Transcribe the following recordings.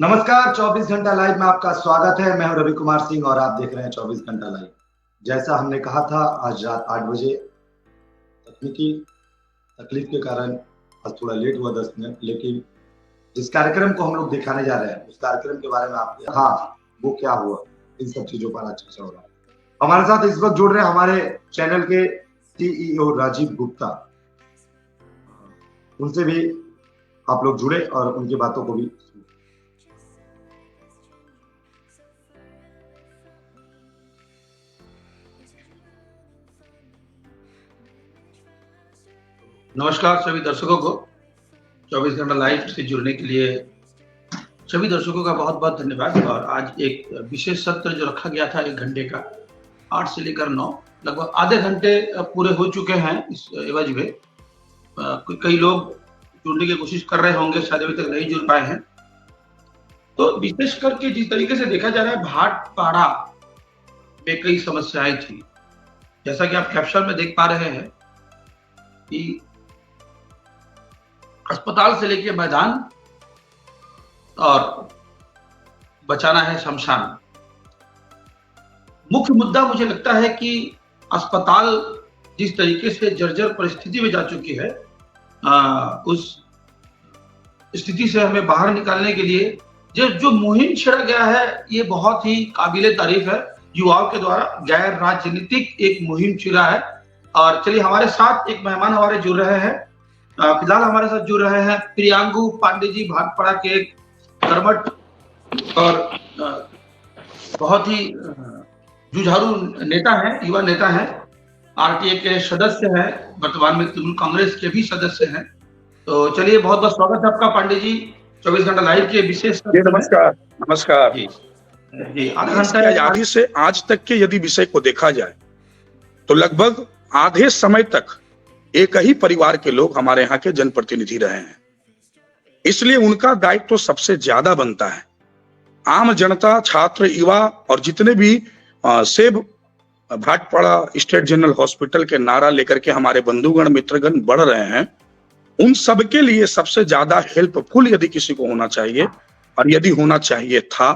नमस्कार। 24 घंटा लाइव में आपका स्वागत है। मैं हूं रवि कुमार सिंह और आप देख रहे हैं 24 घंटा लाइव। जैसा हमने कहा था, आज रात 8 बजे तकनीकी तकलीफ के कारण आज थोड़ा लेट हुआ 10 मिनट, लेकिन जिस कार्यक्रम को हम लोग दिखाने जा रहे हैं उस कार्यक्रम के बारे में आप वो क्या हुआ, इन सब चीजों पर आज चर्चा हो रहा है। हमारे साथ इस वक्त जुड़ रहे हैं हमारे चैनल के सीईओ राजीव गुप्ता। उनसे भी आप लोग जुड़े और उनकी बातों को भी नमस्कार सभी दर्शकों को 24 घंटा लाइव से जुड़ने के लिए सभी दर्शकों का बहुत बहुत धन्यवाद। और आज एक विशेष सत्र जो रखा गया था 1 घंटे का, 8 से लेकर 9, लगभग आधे घंटे पूरे हो चुके हैं। इस एवज में कई लोग जुड़ने की कोशिश कर रहे होंगे, शायद अभी तक नहीं जुड़ पाए हैं। तो विशेष करके जिस तरीके से देखा जा रहा है, भाटपाड़ा में कई समस्याएं थी। जैसा कि आप कैप्शन में देख पा रहे हैं कि अस्पताल से लेके मैदान और बचाना है शमशान। मुख्य मुद्दा मुझे लगता है कि अस्पताल जिस तरीके से जर्जर परिस्थिति में जा चुकी है, उस स्थिति से हमें बाहर निकालने के लिए जो मुहिम छेड़ा गया है, ये बहुत ही काबिले तारीफ है। युवाओं के द्वारा गैर राजनीतिक एक मुहिम छिड़ा है। और चलिए, हमारे साथ एक मेहमान हमारे जुड़ रहे हैं। फिलहाल हमारे साथ जुड़ रहे हैं प्रियांगु पांडे जी, भाटपाड़ा के एक कर्मठ और बहुत ही जुझारू नेता हैं, युवा नेता हैं, आरटीए के सदस्य हैं, वर्तमान में तृणमूल कांग्रेस के भी सदस्य हैं। तो चलिए, बहुत बहुत स्वागत है आपका पांडे जी 24 घंटा लाइव के विशेष। नमस्कार। नमस्कार जी। आधा घंटा आजादी से आज तक के यदि विषय को देखा जाए तो लगभग आधे समय तक एक ही परिवार के लोग हमारे यहाँ के जनप्रतिनिधि रहे हैं, इसलिए उनका दायित्व तो सबसे ज्यादा बनता है। आम जनता, छात्र, युवा और जितने भी सेब भाटपाड़ा स्टेट जनरल हॉस्पिटल के नारा लेकर के हमारे बंधुगण मित्रगण बढ़ रहे हैं, उन सबके लिए सबसे ज्यादा हेल्पफुल यदि किसी को होना चाहिए, और यदि होना चाहिए था,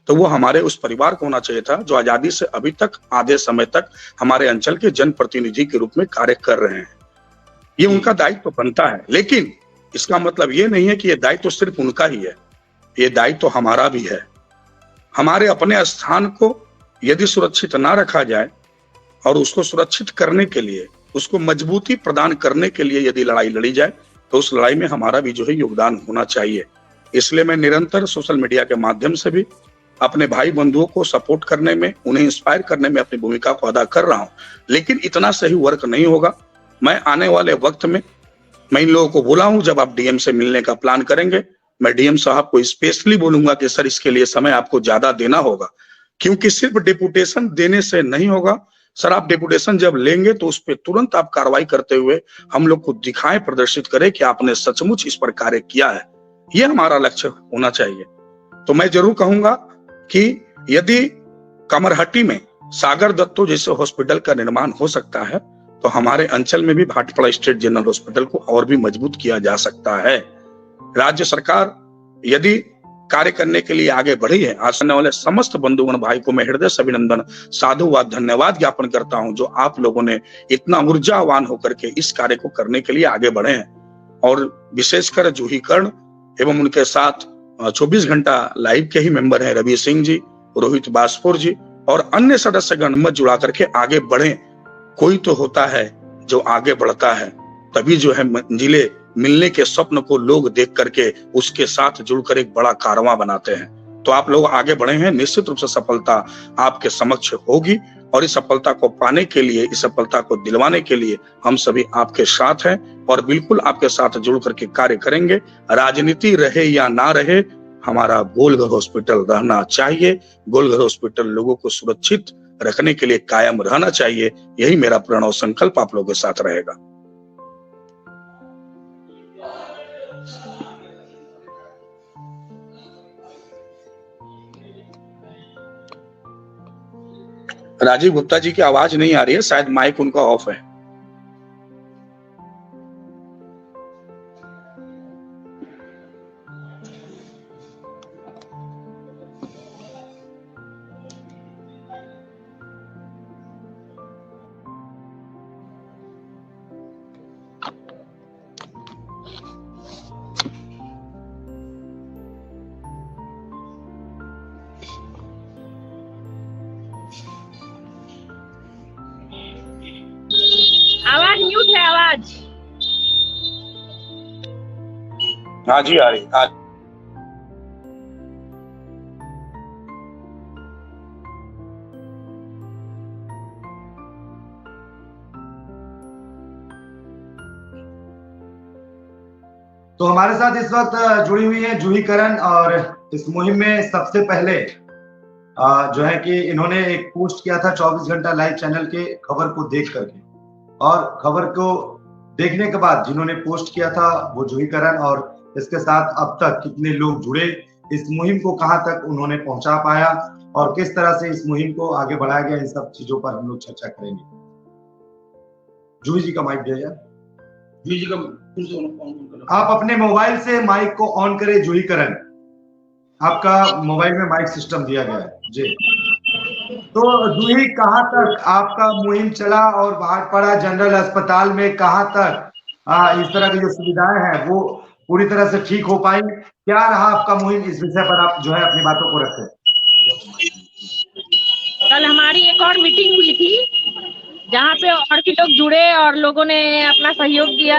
तो वो हमारे उस परिवार को होना चाहिए था जो आजादी से अभी तक आधे समय तक हमारे अंचल के जनप्रतिनिधि के रूप में कार्य कर रहे हैं। ये उनका दायित्व बनता है, लेकिन इसका मतलब ये नहीं है कि ये दायित्व सिर्फ उनका ही है, ये दायित्व हमारा भी है। हमारे अपने स्थान को यदि सुरक्षित ना रखा जाए और उसको सुरक्षित करने के लिए, उसको मजबूती प्रदान करने के लिए यदि लड़ाई लड़ी जाए, तो उस लड़ाई में हमारा भी जो है योगदान होना चाहिए। इसलिए मैं निरंतर सोशल मीडिया के माध्यम से भी अपने भाई बंधुओं को सपोर्ट करने में, उन्हें इंस्पायर करने में अपनी भूमिका को अदा कर रहा हूं। लेकिन इतना सही वर्क नहीं होगा। मैं आने वाले वक्त में मैं इन लोगों को बोला हूं, जब आप डीएम से मिलने का प्लान करेंगे, मैं डीएम साहब को स्पेशली बोलूंगा कि सर, इसके लिए समय आपको ज्यादा देना होगा, क्योंकि सिर्फ डेपुटेशन देने से नहीं होगा। सर, आप डेपुटेशन जब लेंगे तो उस पर तुरंत आप कार्रवाई करते हुए हम लोग को दिखाएं, प्रदर्शित करें कि आपने सचमुच इस पर कार्य किया है। ये हमारा लक्ष्य होना चाहिए। तो मैं जरूर कहूंगा कि यदि कमरहट्टी में सागर दत्तो जैसे हॉस्पिटल का निर्माण हो सकता है, तो हमारे अंचल में भी भाटपाड़ा स्टेट जनरल हॉस्पिटल को और भी मजबूत किया जा सकता है। राज्य सरकार यदि कार्य करने के लिए आगे बढ़ी है, आज आने वाले समस्त बंधुगण भाई को मैं हृदय से अभिनंदन, साधुवाद, धन्यवाद ज्ञापन करता हूं, जो आप लोगों ने इतना ऊर्जावान होकर के इस कार्य को करने के लिए आगे बढ़े हैं। और विशेषकर जूही कर्ण एवं उनके साथ 24 घंटा लाइव के ही मेंबर हैं रवि सिंह जी, रोहित बासपुर जी और अन्य सदस्यगण मत जुड़ा करके आगे बढ़े। कोई तो होता है जो आगे बढ़ता है, तभी जो है मंजिले मिलने के स्वप्न को लोग देख करके उसके साथ जुड़कर एक बड़ा कारवां बनाते हैं। तो आप लोग आगे बढ़े हैं, निश्चित रूप से सफलता आपके समक्ष होगी। और इस सफलता को पाने के लिए, इस सफलता को दिलवाने के लिए हम सभी आपके साथ हैं और बिल्कुल आपके साथ जुड़ करके कार्य करेंगे। राजनीति रहे या ना रहे, हमारा गोलघर हॉस्पिटल रहना चाहिए। गोलघर हॉस्पिटल लोगों को सुरक्षित रखने के लिए कायम रहना चाहिए। यही मेरा प्रणव संकल्प आप लोगों के साथ रहेगा। राजीव गुप्ता जी की आवाज नहीं आ रही है, शायद माइक उनका ऑफ है। हाँ जी आ रही हाँ। तो हमारे साथ इस वक्त जुड़ी हुई है जूही करण, और इस मुहिम में सबसे पहले जो है कि इन्होंने एक पोस्ट किया था 24 घंटा लाइव चैनल के खबर को देख करके, और खबर को देखने के बाद जिन्होंने पोस्ट किया था वो जूही करण, और इसके साथ अब तक कितने लोग जुड़े, इस मुहिम को कहां तक उन्होंने पहुंचा पाया और किस तरह से इस मुहिम को आगे बढ़ाया गया, इन सब चीजों पर हम लोग चर्चा करेंगे। जूही जी का माइक दिया जाए। जूही जी का फिर से ऑन करो। आप अपने मोबाइल से माइक को ऑन करें जूही करण, आपका मोबाइल में माइक सिस्टम दिया गया है जी। तो जूही, कहां तक आपका मुहिम चला और भाटपाड़ा जनरल अस्पताल में कहां तक इस तरह की जो सुविधाएं हैं वो पूरी तरह से ठीक हो पाई? क्या रहा आपका मुहिम? इस विषय पर आप जो है अपनी बातों को रखें। कल हमारी एक और मीटिंग हुई थी जहाँ पे और भी लोग जुड़े और लोगों ने अपना सहयोग दिया,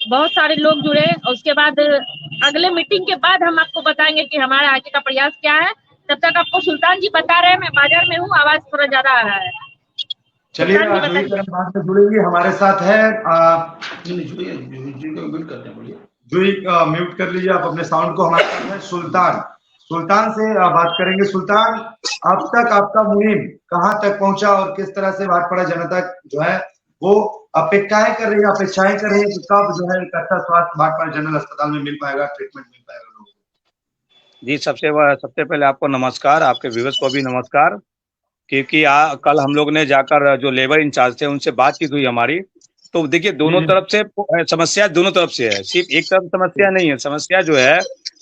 बहुत सारे लोग जुड़े। उसके बाद अगले मीटिंग के बाद हम आपको बताएंगे कि हमारे आगे का प्रयास क्या है। तब तक आपको सुल्तान जी बता रहे हैं, मैं बाजार में हूँ, आवाज थोड़ा ज्यादा आ रहा है। चलिए, जूही करण बाद में जुड़ेंगे, हमारे साथ है जूही, म्यूट कर लीजिए आप अपने साउंड को। हमारे साथ है सुल्तान से बात करेंगे। सुल्तान, अब तक आपका मुहिम कहां तक पहुंचा और किस तरह से भाटपाड़ा जनता जो है वो अपेक्षाएं कर रही है कि कब जो है एक अच्छा स्वास्थ्य भाटपाड़ा जनरल अस्पताल में मिल पाएगा, ट्रीटमेंट मिल पाएगा लोगों को? जी, सबसे पहले आपको नमस्कार, आपके व्यूअर्स को भी नमस्कार। क्योंकि कल हम लोग ने जाकर जो लेबर इंचार्ज थे उनसे बातचीत हुई हमारी, तो देखिए दोनों तरफ से समस्या, दोनों तरफ से है, सिर्फ एक तरफ समस्या नहीं है। समस्या जो है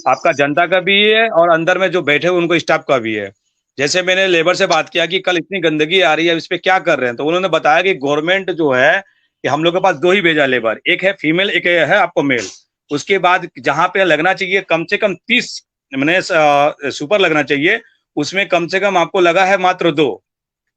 आपका जनता का भी है और अंदर में जो बैठे हुए उनको स्टाफ का भी है। जैसे मैंने लेबर से बात किया कि कल इतनी गंदगी आ रही है, इस पे क्या कर रहे हैं, तो उन्होंने बताया कि गवर्नमेंट जो है कि हम लोग के पास 2 ही भेजा लेबर, एक है फीमेल, एक है आपको मेल। उसके बाद जहाँ पे लगना चाहिए कम से कम 30 मैंने सुपर लगना चाहिए, उसमें कम से कम आपको लगा है मात्र 2,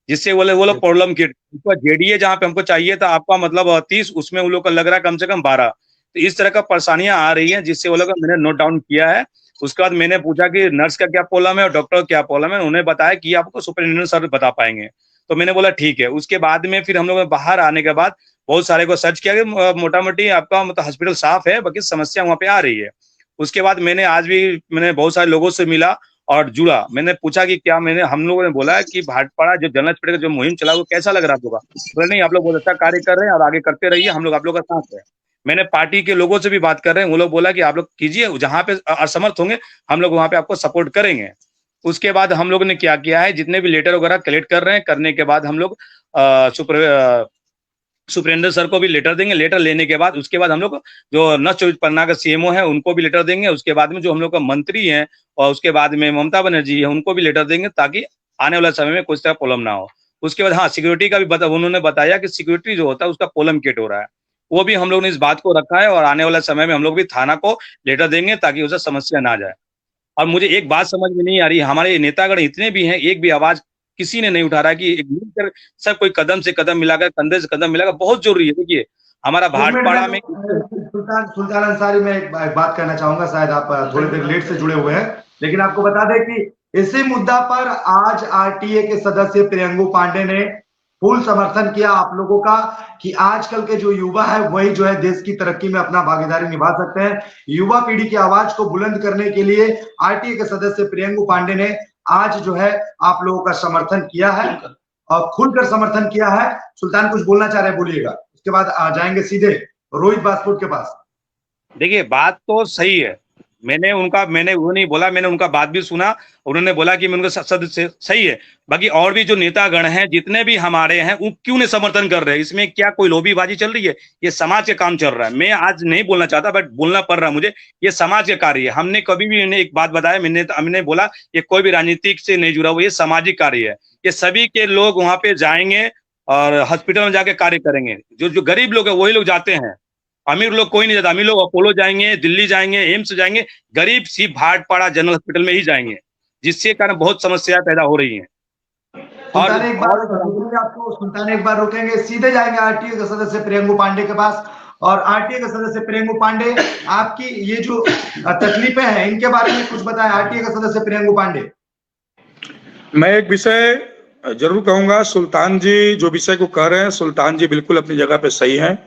जिससे वो लोग प्रॉब्लम किट जेडीए जहाँ पे हमको चाहिए था आपका मतलब 30, उसमें उन लोग का लग रहा है कम से कम 12। तो इस तरह का परेशानियां आ रही हैं, जिससे वो लोग मैंने नोट डाउन किया है। उसके बाद मैंने पूछा कि नर्स का क्या प्रॉब्लम है और डॉक्टर का क्या प्रॉब्लम है, उन्होंने बताया कि आपको सुपरिटेंडेंट सर बता पाएंगे। तो मैंने बोला ठीक है। उसके बाद में फिर हम लोग बाहर आने के बाद बहुत सारे को सर्च किया कि मोटा मोटी आपका मतलब हॉस्पिटल साफ है, बाकी समस्या वहाँ पे आ रही है। उसके बाद मैंने बहुत सारे लोगों से मिला और जुड़ा। मैंने पूछा कि क्या हम लोगों ने बोला कि भाटपाड़ा जो जनरल हॉस्पिटल का जो मुहिम चला वो कैसा लग रहा आप लोग का? बोले नहीं, आप लोग बहुत अच्छा कार्य कर रहे हैं और आगे करते रहिए, हम लोग आप लोग का साथ है। मैंने पार्टी के लोगों से भी बात कर रहे हैं, वो लोग बोला कि आप लोग कीजिए, जहाँ पे असमर्थ होंगे हम लोग वहाँ पे आपको सपोर्ट करेंगे। उसके बाद हम लोग ने क्या किया है, जितने भी लेटर वगैरह कलेक्ट कर रहे हैं, करने के बाद हम लोग सुप्रिंटेंडेंट सर को भी लेटर देंगे। लेटर लेने के बाद उसके बाद हम लोग जो नर्स 24 परगना का सीएमओ है उनको भी लेटर देंगे। उसके बाद में जो हम लोग का मंत्री है और उसके बाद में ममता बनर्जी है उनको भी लेटर देंगे, ताकि आने वाला समय में कुछ तरह प्रॉब्लम ना हो। उसके बाद हाँ, सिक्योरिटी का भी उन्होंने बताया कि सिक्योरिटी जो होता है उसका प्रॉब्लम क्रिएट हो रहा है, वो भी हम लोग ने इस बात को रखा है और आने वाला समय में हम लोग भी थाना को लेटर देंगे ताकि उसे समस्या ना जाए। और मुझे एक बात समझ में नहीं आ रही, हमारे नेतागण इतने भी हैं, एक भी आवाज किसी ने नहीं उठा रहा कि एक मिलकर सब कोई कदम से कदम मिलाकर, कंधे से कदम मिलाकर, बहुत जरूरी है। देखिए हमारा भाटपाड़ा में सुल्तान अंसारी, मैं एक बात कहना चाहूंगा, शायद आप थोड़ी देर लेट से जुड़े हुए हैं, लेकिन आपको बता दें कि इसी मुद्दा पर आज आरटीए के सदस्य प्रियंगु पांडे ने फुल समर्थन किया आप लोगों का कि आजकल के जो युवा है वही जो है देश की तरक्की में अपना भागीदारी निभा सकते हैं। युवा पीढ़ी की आवाज को बुलंद करने के लिए आरटीए के सदस्य प्रियंगु पांडे ने आज जो है आप लोगों का समर्थन किया है और खुलकर समर्थन किया है। सुल्तान कुछ बोलना चाह रहे हैं, बोलिएगा, उसके बाद आ जाएंगे सीधे रोहित बास्फोट के पास। देखिए बात तो सही है, मैंने वो नहीं बोला, मैंने उनका बात भी सुना, उन्होंने बोला कि मैं उनका सही है। बाकी और भी जो नेतागण हैं जितने भी हमारे हैं वो क्यों नहीं समर्थन कर रहे हैं? इसमें क्या कोई लॉबीबाजी चल रही है? ये समाज के काम चल रहा है। मैं आज नहीं बोलना चाहता बट बोलना पड़ रहा है मुझे, ये समाज के कार्य है। हमने कभी भी एक बात बताया, हमने बोला ये कोई भी राजनीतिक से नहीं जुड़ा हुआ, ये सामाजिक कार्य है। ये सभी के लोग वहां पे जाएंगे और हॉस्पिटल में जाके कार्य करेंगे। जो गरीब लोग है वही लोग जाते हैं, अमीर लोग कोई नहीं जाता। अमीर लोग अपोलो जाएंगे, दिल्ली जाएंगे, एम्स जाएंगे, गरीब सिर्फ भाटपाड़ा जनरल हॉस्पिटल में ही जाएंगे, जिससे कारण बहुत समस्याएं पैदा हो रही हैं। सुल्तान एक बार रुकेंगे, सीधे जाएंगे आरटीए के सदस्य प्रियंगु पांडे के पास और आरटीए के सदस्य प्रियंकू पांडे, आपकी ये जो तकलीफें हैं इनके बारे में कुछ बताएं। आरटीए के सदस्य प्रियंकू पांडे। मैं एक विषय जरूर कहूंगा, सुल्तान जी जो विषय को कह रहे हैं, सुल्तान जी बिल्कुल अपनी जगह पे सही है।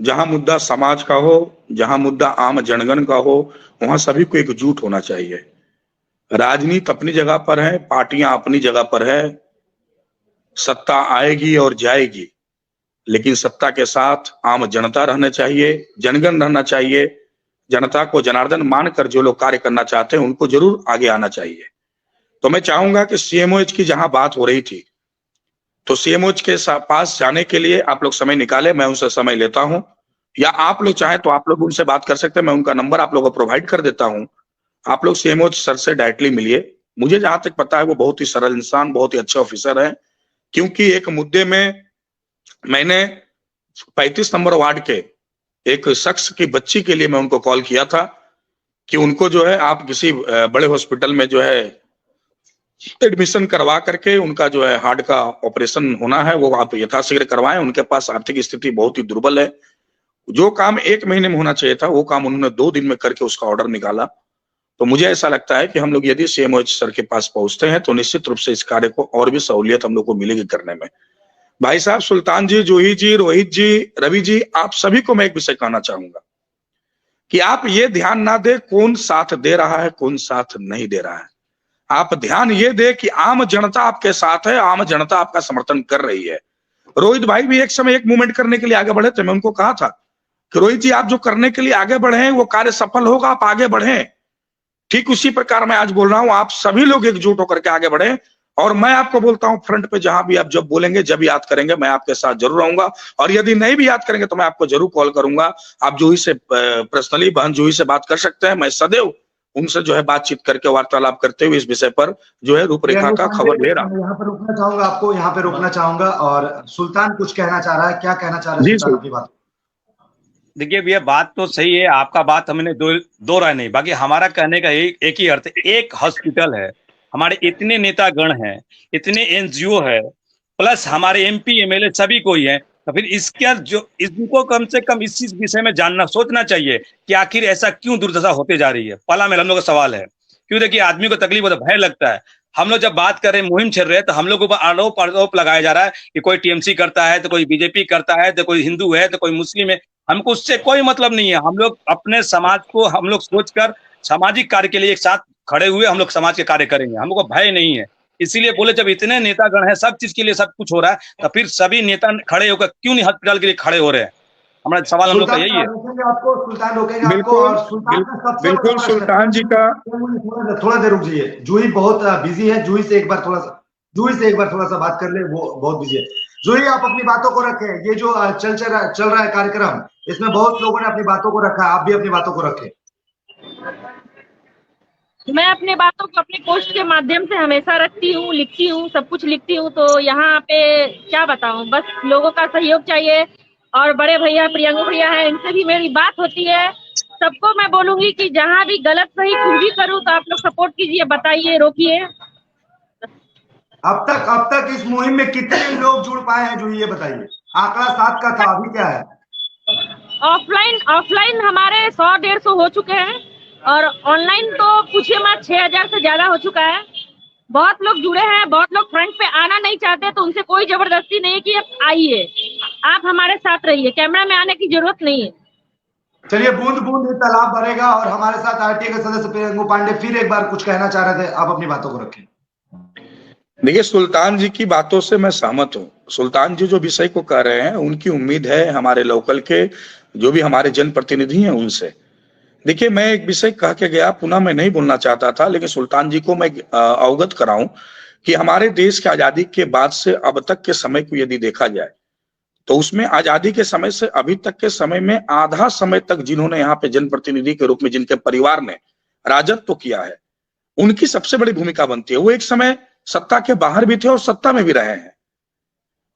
जहां मुद्दा समाज का हो, जहां मुद्दा आम जनगण का हो, वहां सभी को एकजुट होना चाहिए। राजनीति अपनी जगह पर है, पार्टियां अपनी जगह पर है, सत्ता आएगी और जाएगी, लेकिन सत्ता के साथ आम जनता रहना चाहिए, जनगण रहना चाहिए। जनता को जनार्दन मानकर जो लोग कार्य करना चाहते हैं उनको जरूर आगे आना चाहिए। तो मैं चाहूंगा कि सीएमओएच की जहां बात हो रही थी, तो सीएमओएच के पास जाने के लिए आप लोग समय निकाले, मैं उनसे समय लेता हूं, या आप लोग चाहें तो आप लोग उनसे बात कर सकते हैं, मैं उनका नंबर आप लोगों को प्रोवाइड कर देता हूं। आप लोग सीएमओएच सर से डायरेक्टली मिलिए। मुझे जहां तक पता है वो बहुत ही सरल इंसान, बहुत ही अच्छे ऑफिसर है। क्योंकि एक मुद्दे में मैंने 35 नंबर वार्ड के एक शख्स की बच्ची के लिए मैं उनको कॉल किया था कि उनको जो है आप किसी बड़े हॉस्पिटल में जो है एडमिशन करवा करके उनका जो है हार्ट का ऑपरेशन होना है, वो आप यथाशीघ्र करवाएं। उनके पास आर्थिक स्थिति बहुत ही दुर्बल है। जो काम 1 महीने में होना चाहिए था वो काम उन्होंने 2 दिन में करके उसका ऑर्डर निकाला। तो मुझे ऐसा लगता है कि हम लोग यदि सीएमओएच सर के पास पहुंचते हैं तो निश्चित रूप से इस कार्य को और भी सहूलियत हम लोग को मिलेगी करने में। भाई साहब, सुल्तान जी, जूही जी, रोहित जी, रवि जी, आप सभी को मैं एक विषय कहना चाहूंगा कि आप ये ध्यान ना दे कौन साथ दे रहा है, कौन साथ नहीं दे रहा है। आप ध्यान ये दे कि आम जनता आपके साथ है, आम जनता आपका समर्थन कर रही है। रोहित भाई भी एक समय एक मूवमेंट करने के लिए आगे बढ़े थे। मैं उनको कहा था कि रोहित जी, आप जो करने के लिए आगे बढ़े हैं वो कार्य सफल होगा, आप आगे बढ़े। ठीक उसी प्रकार मैं आज बोल रहा हूं, आप सभी लोग एकजुट होकर के आगे बढ़े। और मैं आपको बोलता हूं, फ्रंट पे जहां भी आप जब बोलेंगे, जब याद करेंगे, मैं आपके साथ जरूर रहूंगा। और यदि नहीं भी याद करेंगे तो मैं आपको जरूर कॉल करूंगा। आप जूही से पर्सनली, बहन जूही से बात कर सकते हैं। मैं सदैव उनसे जो है बातचीत करके वार्तालाप करते हुए इस विषय पर जो है रूपरेखा का खबर ले रहा हूं। यहाँ पर रोकना चाहूंगा, आपको यहाँ पे रोकना चाहूंगा। और सुल्तान कुछ कहना चाह रहा है, क्या कहना चाह रहे हैं सुल्तान अपनी बात? देखिए भैया, बात तो सही है, आपका बात हमने दो राय नहीं, बाकी हमारा कहने का एक ही अर्थ है। एक हॉस्पिटल है, हमारे इतने नेतागण हैं, इतने एनजीओ है, प्लस हमारे एमपी एमएलए सभी कोई है, तो फिर इसका जो इनको कम से कम इस चीज विषय में जानना, सोचना चाहिए कि आखिर ऐसा क्यों दुर्दशा होते जा रही है। पहला मेरा हम लोग का सवाल है, क्यों? देखिए, आदमी को तकलीफ होता है, भय लगता है। हम लोग जब बात कर रहे हैं, मुहिम चल रहे हैं, तो हम लोग के ऊपर आरोप लगाया जा रहा है कि कोई टीएमसी करता है, तो कोई बीजेपी करता है, तो कोई हिंदू है, तो कोई मुस्लिम है। हमको उससे कोई मतलब नहीं है। हम लोग अपने समाज को हम लोग सोचकर सामाजिक कार्य के लिए एक साथ खड़े हुए हम लोग समाज के कार्य करेंगे। हम लोग को भय नहीं है। इसीलिए बोले, जब इतने नेतागण हैं, सब चीज के लिए सब कुछ हो रहा है, तो फिर सभी नेता खड़े होकर क्यों नहीं हॉस्पिटल के लिए खड़े हो रहे हैं? हमारा सवाल हम लोग का यही है। बिल्कुल सुल्तान जी का थोड़ा देर रुक जाइए। जूही बहुत बिजी है, जूही से एक बार थोड़ा सा बात कर ले, वो बहुत बिजी है। जूही, आप अपनी बातों को रखें। ये जो चल रहा है कार्यक्रम, इसमें बहुत लोगों ने अपनी बातों को रखा है, आप भी अपनी बातों को रखें। मैं अपने बातों को अपने पोस्ट के माध्यम से हमेशा रखती हूँ, लिखती हूँ, सब कुछ लिखती हूँ। तो यहाँ पे क्या बताऊँ, बस लोगों का सहयोग चाहिए। और बड़े भैया प्रियंकू भैया हैं, इनसे भी मेरी बात होती है। सबको मैं बोलूंगी कि जहाँ भी गलत सही कुछ भी करूँ तो आप लोग सपोर्ट कीजिए, बताइए, रोकिए। अब तक इस मुहिम में कितने लोग जुड़ पाए हैं, जो ये बताइए? आंकड़ा 7 का था, अभी क्या है? ऑफलाइन हमारे 100-150 हो चुके हैं, और ऑनलाइन तो पूछिए मत, 6000 से ज्यादा हो चुका है। बहुत लोग जुड़े हैं, बहुत लोग फ्रंट पे आना नहीं चाहते, तो उनसे कोई जबरदस्ती नहीं है कि आप आइए, आप हमारे साथ रहिए, कैमरा में आने की जरूरत नहीं है। चलिए, बूंद बूंद तालाब भरेगा। और हमारे साथ आरटीए के सदस्य प्रियंकू पांडे फिर एक बार कुछ कहना चाह रहे थे, आप अपनी बातों को रखें। देखिए, सुल्तान जी की बातों से मैं सहमत हूँ। सुल्तान जी जो विषय को कह रहे हैं, उनकी उम्मीद है हमारे लोकल के जो भी हमारे जनप्रतिनिधि हैं उनसे। देखिए, मैं एक विषय कह के गया, पुनः मैं नहीं बोलना चाहता था, लेकिन सुल्तान जी को मैं अवगत कराऊं कि हमारे देश की आजादी के बाद से अब तक के समय को यदि देखा जाए, तो उसमें आजादी के समय से अभी तक के समय में आधा समय तक जिन्होंने यहाँ पे जनप्रतिनिधि के रूप में जिनके परिवार ने राजत्व किया है, उनकी सबसे बड़ी भूमिका बनती है। वो एक समय सत्ता के बाहर भी थे और सत्ता में भी रहे हैं,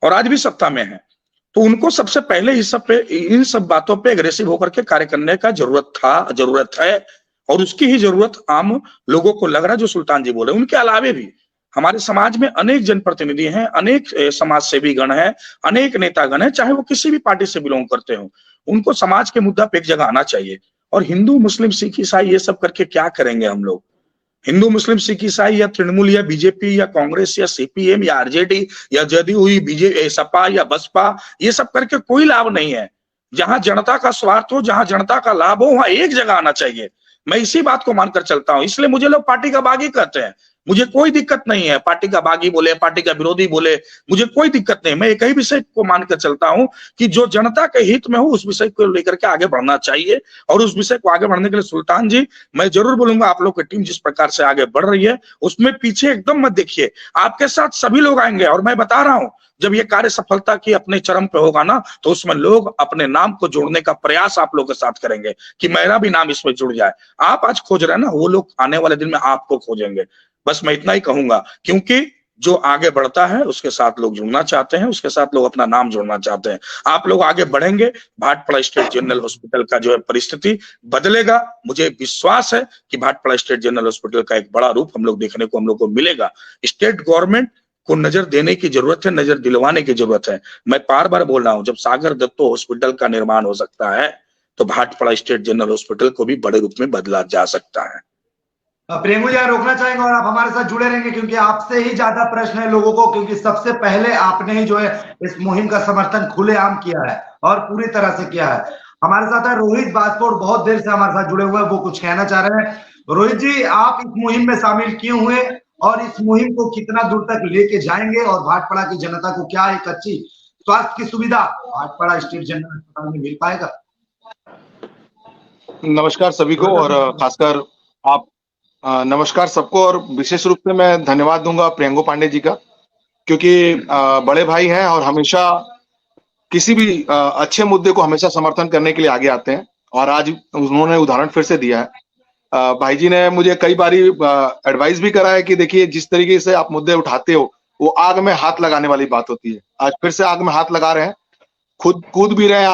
और आज भी सत्ता में हैं। तो उनको सबसे पहले इन सब बातों पे एग्रेसिव होकर के कार्य करने का जरूरत है, और उसकी ही जरूरत आम लोगों को लग रहा है, जो सुल्तान जी बोल रहे हैं। उनके अलावे भी हमारे समाज में अनेक जनप्रतिनिधि हैं, अनेक समाज सेवी गण हैं, अनेक नेतागण हैं, चाहे वो किसी भी पार्टी से बिलोंग करते हो। उनको समाज के मुद्दा पे एक जगह आना चाहिए। और हिंदू मुस्लिम सिख ईसाई ये सब करके क्या करेंगे हम लोग? हिंदू मुस्लिम सिख ईसाई या तृणमूल या बीजेपी या कांग्रेस या सीपीएम या आरजेडी या जदयू बीजेपी सपा या बसपा, ये सब करके कोई लाभ नहीं है। जहां जनता का स्वार्थ हो, जहां जनता का लाभ हो, वहां एक जगह आना चाहिए। मैं इसी बात को मानकर चलता हूं। इसलिए मुझे लोग पार्टी का बागी कहते हैं। मुझे कोई दिक्कत नहीं है, पार्टी का बागी बोले, पार्टी का विरोधी बोले, मुझे कोई दिक्कत नहीं। मैं एक ही विषय को मानकर चलता हूं कि जो जनता के हित में हो उस विषय को लेकर के आगे बढ़ना चाहिए। और उस विषय को आगे बढ़ने के लिए सुल्तान जी, मैं जरूर बोलूंगा, आप लोग की टीम जिस प्रकार से आगे बढ़ रही है उसमें पीछे एकदम मत देखिए। आपके साथ सभी लोग आएंगे। और मैं बता रहा हूं, जब ये कार्य सफलता की अपने चरम पे होगा ना, तो उसमें लोग अपने नाम को जोड़ने का प्रयास आप लोग के साथ करेंगे कि मेरा भी नाम इसमें जुड़ जाए। आप आज खोज रहे हैं ना, वो लोग आने वाले दिन में आपको खोजेंगे। बस मैं इतना ही कहूंगा, क्योंकि जो आगे बढ़ता है उसके साथ लोग जुड़ना चाहते हैं, उसके साथ लोग अपना नाम जोड़ना चाहते हैं। आप लोग आगे बढ़ेंगे, भाटपाड़ा स्टेट जनरल हॉस्पिटल का जो है परिस्थिति बदलेगा। मुझे विश्वास है कि भाटपाड़ा स्टेट जनरल हॉस्पिटल का एक बड़ा रूप हम लोग को मिलेगा। स्टेट गवर्नमेंट को नजर देने की जरूरत है, नजर दिलवाने की जरूरत है। मैं बार बार बोल रहा हूं, जब सागर दत्तो हॉस्पिटल का निर्माण हो सकता है तो भाटपाड़ा स्टेट जनरल हॉस्पिटल को भी बड़े रूप में बदला जा सकता है। प्रियंगु जी रोकना चाहेंगे और आप हमारे साथ जुड़े रहेंगे, क्योंकि आपसे ही ज्यादा प्रश्न है लोगों को, क्योंकि सबसे पहले आपने ही जो है इस मुहिम का समर्थन खुलेआम किया है और पूरी तरह से किया है। हमारे साथ है रोहित बाजपुर, बहुत देर से हमारे साथ जुड़े हुए हैं, वो कुछ कहना चाह रहे हैं। रोहित जी, आप इस मुहिम में शामिल क्यों हुए और इस मुहिम को कितना दूर तक लेके जाएंगे, और भाटपाड़ा की जनता को क्या एक अच्छी स्वास्थ्य की सुविधा भाटपाड़ा स्टेट जनरल अस्पताल में मिल पाएगा? नमस्कार सभी को, और खासकर आप नमस्कार सबको, और विशेष रूप से मैं धन्यवाद दूंगा प्रियंगु पांडे जी का, क्योंकि बड़े भाई हैं और हमेशा किसी भी अच्छे मुद्दे को हमेशा समर्थन करने के लिए आगे आते हैं। और आज उन्होंने उदाहरण फिर से दिया है। भाई जी ने मुझे कई बारी एडवाइस भी करा है कि देखिए, जिस तरीके से आप मुद्दे उठाते हो वो आग में हाथ लगाने वाली बात होती है। आज फिर से आग में हाथ लगा रहे हैं, खुद कूद भी रहे हैं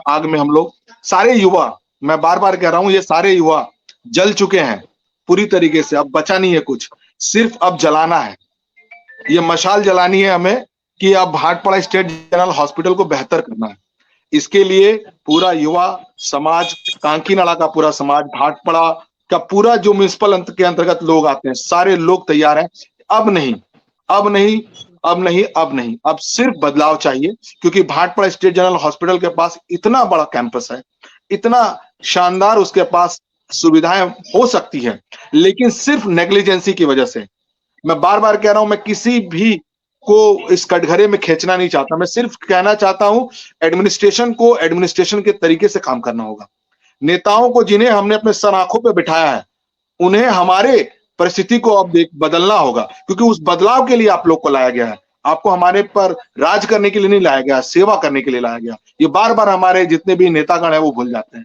आग में। हम लोग सारे युवा, मैं बार बार कह रहा हूं, ये सारे युवा जल चुके हैं पूरी तरीके से। अब बचा नहीं है कुछ, सिर्फ अब जलाना है। ये मशाल जलानी है हमें कि अब भाटपाड़ा स्टेट जनरल हॉस्पिटल को बेहतर करना है। इसके लिए पूरा युवा समाज, कांकी नाला का पूरा समाज, भाटपाड़ा का पूरा जो म्युनिसिपल के अंतर्गत लोग आते हैं, सारे लोग तैयार हैं। अब नहीं, अब नहीं, अब नहीं, अब नहीं, अब सिर्फ बदलाव चाहिए। क्योंकि भाटपाड़ा स्टेट जनरल हॉस्पिटल के पास इतना बड़ा कैंपस है, इतना शानदार उसके पास सुविधाएं हो सकती है, लेकिन सिर्फ नेग्लिजेंसी की वजह से। मैं बार बार कह रहा हूं, मैं किसी भी को इस कटघरे में खींचना नहीं चाहता। मैं सिर्फ कहना चाहता हूं, एडमिनिस्ट्रेशन को एडमिनिस्ट्रेशन के तरीके से काम करना होगा। नेताओं को, जिन्हें हमने अपने सर आंखों पे बिठाया है, उन्हें हमारे परिस्थिति को अब बदलना होगा। क्योंकि उस बदलाव के लिए आप लोग को लाया गया है। आपको हमारे पर राज करने के लिए नहीं लाया गया, सेवा करने के लिए लाया गया। ये बार बार हमारे जितने भी नेतागण है वो भूल जाते हैं।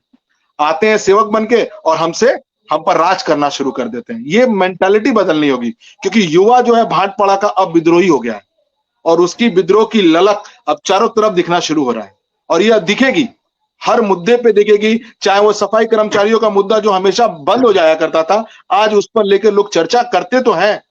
आते हैं सेवक बन के और हम पर राज करना शुरू कर देते हैं। ये मेंटालिटी बदलनी होगी, क्योंकि युवा जो है भाटपाड़ा का अब विद्रोही हो गया है, और उसकी विद्रोह की ललक अब चारों तरफ दिखना शुरू हो रहा है। और यह दिखेगी, हर मुद्दे पे दिखेगी। चाहे वो सफाई कर्मचारियों का मुद्दा जो हमेशा बंद हो जाया करता था, आज उस पर लेकर लोग चर्चा करते तो हैं,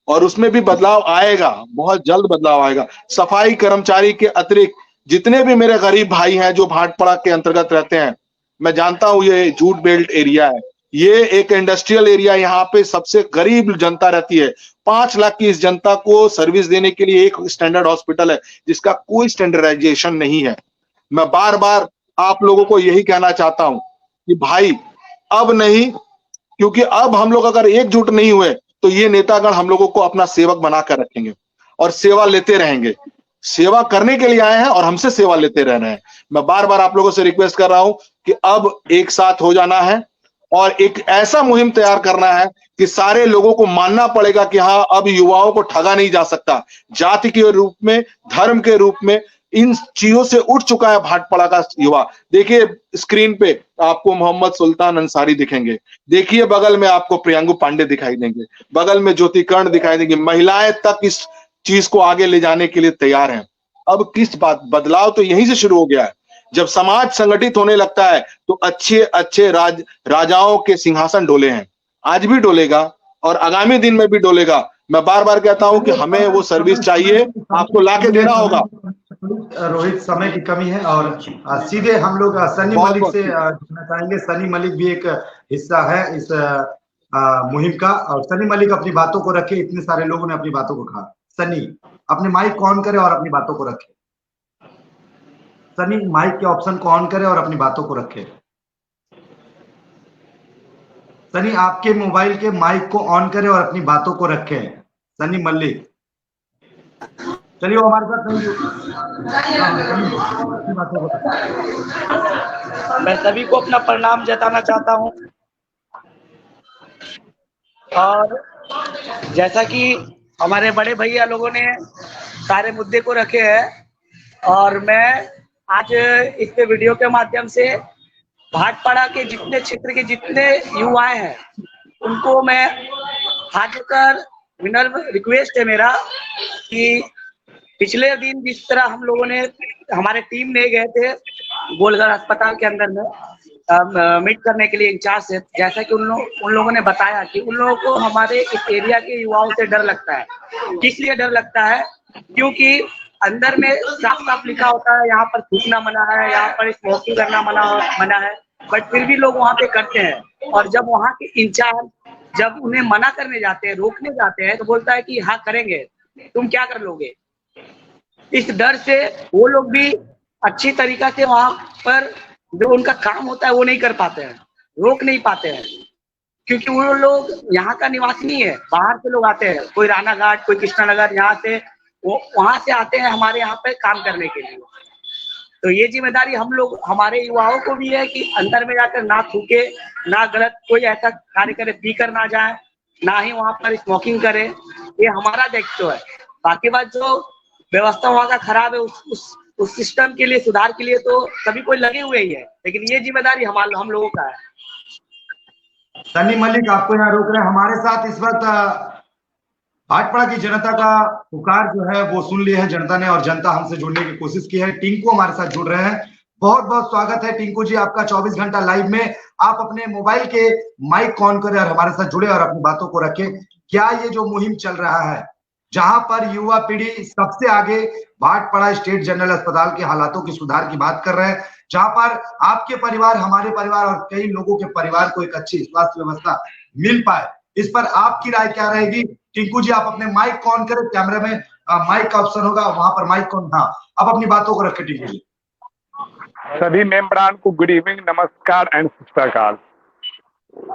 और उसमें भी बदलाव आएगा, बहुत जल्द बदलाव आएगा। सफाई कर्मचारी के अतिरिक्त जितने भी मेरे गरीब भाई हैं जो भाटपाड़ा के अंतर्गत रहते हैं, मैं जानता हूं ये जूट बेल्ट एरिया है, ये एक इंडस्ट्रियल एरिया, यहाँ पे सबसे गरीब जनता रहती है। 5 लाख की इस जनता को सर्विस देने के लिए एक स्टैंडर्ड हॉस्पिटल है जिसका कोई स्टैंडर्डाइजेशन नहीं है। मैं बार बार आप लोगों को यही कहना चाहता हूं कि भाई अब नहीं, क्योंकि अब हम लोग अगर एकजुट नहीं हुए तो ये नेतागण हम लोगों को अपना सेवक बनाकर रखेंगे और सेवा लेते रहेंगे। सेवा करने के लिए आए हैं और हमसे सेवा लेते रह रहे हैं। मैं बार बार आप लोगों से रिक्वेस्ट कर रहा हूं कि अब एक साथ हो जाना है और एक ऐसा मुहिम तैयार करना है कि सारे लोगों को मानना पड़ेगा कि हाँ, अब युवाओं को ठगा नहीं जा सकता। जाति के रूप में, धर्म के रूप में इन चीजों से उठ चुका है भाटपाड़ा का युवा। देखिए स्क्रीन पे आपको मोहम्मद सुल्तान अंसारी दिखेंगे, देखिए बगल में आपको प्रियंगु पांडे दिखाई देंगे, बगल में ज्योति कर्ण दिखाई देंगे। महिलाएं तक इस चीज को आगे ले जाने के लिए तैयार हैं। अब किस बात, बदलाव तो यहीं से शुरू हो गया है। जब समाज संगठित होने लगता है तो अच्छे अच्छे राजाओं के सिंहासन डोले हैं, आज भी डोलेगा और आगामी दिन में भी डोलेगा। मैं बार बार कहता हूं कि हमें वो सर्विस चाहिए, आपको लाके देना होगा। रोहित, समय की कमी है और सीधे हम लोग सनी मलिक से जानना चाहेंगे। सनी मलिक भी एक हिस्सा है इस मुहिम का, और सनी मलिक अपनी बातों को रखे। इतने सारे लोगों ने अपनी बातों को कहा। सनी, अपने माइक ऑन करे और अपनी बातों को रखे। सनी, माइक के ऑप्शन को ऑन करे और अपनी बातों को रखे। सनी, आपके मोबाइल के माइक को ऑन करें और अपनी बातों को रखें। सनी मलिक, चलिए वो हमारे साथ नहीं। मैं सभी को अपना प्रणाम जताना चाहता हूं, और जैसा कि हमारे बड़े भैया लोगों ने सारे मुद्दे को रखे हैं, और मैं आज इस पे वीडियो के माध्यम से भाटपाड़ा के जितने क्षेत्र के जितने युवाएं हैं उनको मैं हाथ जोड़कर विनम्र रिक्वेस्ट है मेरा कि पिछले दिन जिस तरह हम लोगों ने, हमारे टीम में गए थे गोलघर अस्पताल के अंदर में मीट करने के लिए इंचार्ज से, जैसा कि उन लोगों ने बताया कि उन लोगों को हमारे इस एरिया के युवाओं से डर लगता है। किस लिए डर लगता है? क्योंकि अंदर में साफ साफ लिखा होता है यहाँ पर थूकना मना है, यहाँ पर स्मोकिंग करना मना है, बट फिर भी लोग वहाँ पे करते हैं। और जब वहाँ के इंचार्ज जब उन्हें मना करने जाते हैं, रोकने जाते हैं, तो बोलता है कि हाँ करेंगे, तुम क्या कर लोगे। इस डर से वो लोग भी अच्छी तरीका से वहाँ पर जो उनका काम होता है वो नहीं कर पाते हैं, रोक नहीं पाते हैं, क्योंकि वो लोग यहाँ का निवासी नहीं है, बाहर से लोग आते हैं, कोई राना घाट, कोई कृष्णा नगर, यहाँ से वो वहां से आते हैं हमारे यहाँ पे काम करने के लिए। तो ये जिम्मेदारी हम लोग, हमारे युवाओं को भी है कि अंदर में जाकर ना थूके, ना गलत कोई ऐसा कार्य करे, पी कर ना जाए, ना ही वहां पर स्मोकिंग करे। ये हमारा दायित्व है। बाकी बात जो व्यवस्था वहाँ का खराब है, उस सिस्टम के लिए, सुधार के लिए तो सभी कोई लगे हुए ही है, लेकिन ये जिम्मेदारी हम लोगों का है। सनी मलिक, आपको यहाँ रोक रहे हैं। हमारे साथ इस वक्त भाटपाड़ा की जनता का पुकार जो है वो सुन लिया है जनता ने, और जनता हमसे जुड़ने की कोशिश की है। टिंकू हमारे साथ जुड़ रहे हैं। बहुत बहुत स्वागत है टिंकू जी आपका 24 घंटा लाइव में। आप अपने मोबाइल के माइक ऑन करें और हमारे साथ जुड़े और अपनी बातों को रखें। क्या ये जो मुहिम चल रहा है, जहां पर युवा पीढ़ी सबसे आगे भाटपाड़ा स्टेट जनरल अस्पताल के हालातों की सुधार की बात कर रहे हैं, जहां पर आपके परिवार, हमारे परिवार और कई लोगों के परिवार को एक अच्छी स्वास्थ्य व्यवस्था मिल पाए, इस पर आपकी राय क्या रहेगी? टिंकू जी, आप अपने माइक ऑन करें। कैमरे में माइक का ऑप्शन होगा, वहां पर माइक ऑन। हाँ, अब अपनी बातों को रखें टिंकू जी। सभी मेंबरान को गुड इवनिंग, नमस्कार एंड सत्कार।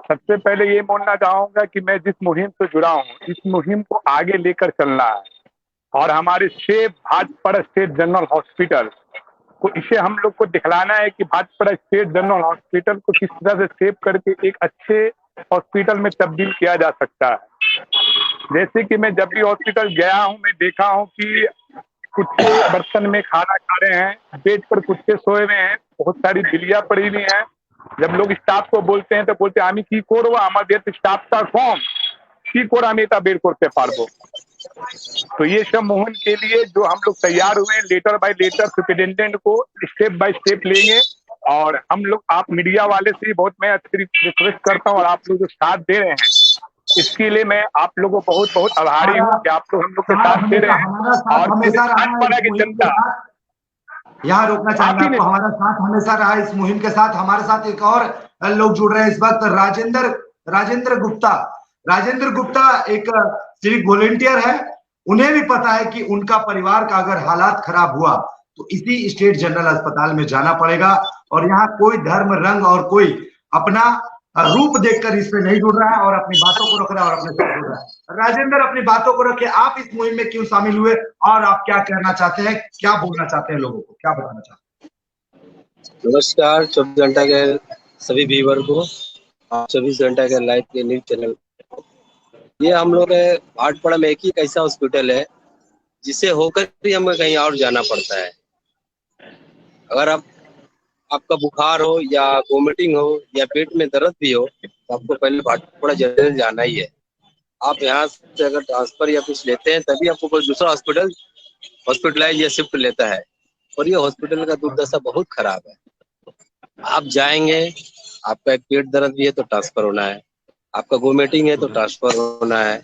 सबसे पहले ये बोलना चाहूंगा कि मैं जिस मुहिम से जुड़ा हूँ, इस मुहिम को आगे लेकर चलना है, और हमारे save Bhatpara state general hospital को, इसे हम लोग को दिखलाना है कि भाटपाड़ा स्टेट जनरल हॉस्पिटल को किस तरह से सेव करके एक अच्छे हॉस्पिटल में तब्दील किया जा सकता है। जैसे कि मैं जब भी हॉस्पिटल गया हूं, मैं देखा हूं कि कुत्ते बर्तन में खाना खा रहे हैं, बेड पर कुत्ते सोए हुए हैं, बहुत सारी बिलियां पड़ी हुई हैं। जब लोग स्टाफ को बोलते हैं तो बोलते हैं आमी की कोरवा हमारे स्टाफ का फॉर्म की कोरा मेता बेर करते पारबो। तो ये सब मुहिम के लिए जो हम लोग तैयार हुए, लेटर बाय लेटर सुपरिटेंडेंट को स्टेप बाय स्टेप लेंगे, और हम लोग, आप मीडिया वाले से बहुत मैं अच्छी रिक्वेस्ट करता हूँ, और आप लोग जो साथ दे रहे हैं इसके लिए मैं आप लोगों को बहुत बहुत आभारी हूँ कि आप लोग हम लोग के साथ दे रहे हैं। और भाटपाड़ा की जनता, यहाँ रोकना चाहेंगे आपको, हमारा साथ हमेशा रहा इस मुहिम के साथ। हमारे साथ एक और लोग जुड़ रहे हैं इस वक्त, राजेंद्र गुप्ता। राजेंद्र गुप्ता एक सिविक वॉलेंटियर है। उन्हें भी पता है कि उनका परिवार का अगर हालात खराब हुआ तो इसी स्टेट जनरल अस्पताल में जाना पड़ेगा, और यहाँ कोई धर्म, रंग और कोई अपना रूप देखकर इस पे नहीं जुड़ रहा है, और अपनी बातों को रख रहा है और अपने साथ जुड़ रहा है। राजेंद्र, अपनी बातों को रखे। आप इस मुहिम में क्यों शामिल हुए और आप क्या कहना चाहते हैं, क्या बोलना चाहते हैं लोगों को, क्या बताना चाहते हैं? नमस्कार 24 घंटा के सभी व्यूअर को, 24 घंटा के लाइव के न्यूज चैनल। ये हम लोग भाटपाड़ा में एक ही ऐसा हॉस्पिटल है जिसे होकर भी हमें कहीं और जाना पड़ता है। अगर आपका बुखार हो या वोमिटिंग हो या पेट में दर्द भी हो तो आपको पहले भाटपाड़ा जनरल जाना ही है। आप यहाँ से अगर ट्रांसफर या कुछ लेते हैं तभी आपको कोई दूसरा हॉस्पिटलाइज या शिफ्ट लेता है, और ये हॉस्पिटल का दुर्दशा बहुत खराब है। आप जाएंगे, आपका एक पेट दर्द भी है तो ट्रांसफर होना है, आपका वोमिटिंग है तो ट्रांसफर होना है,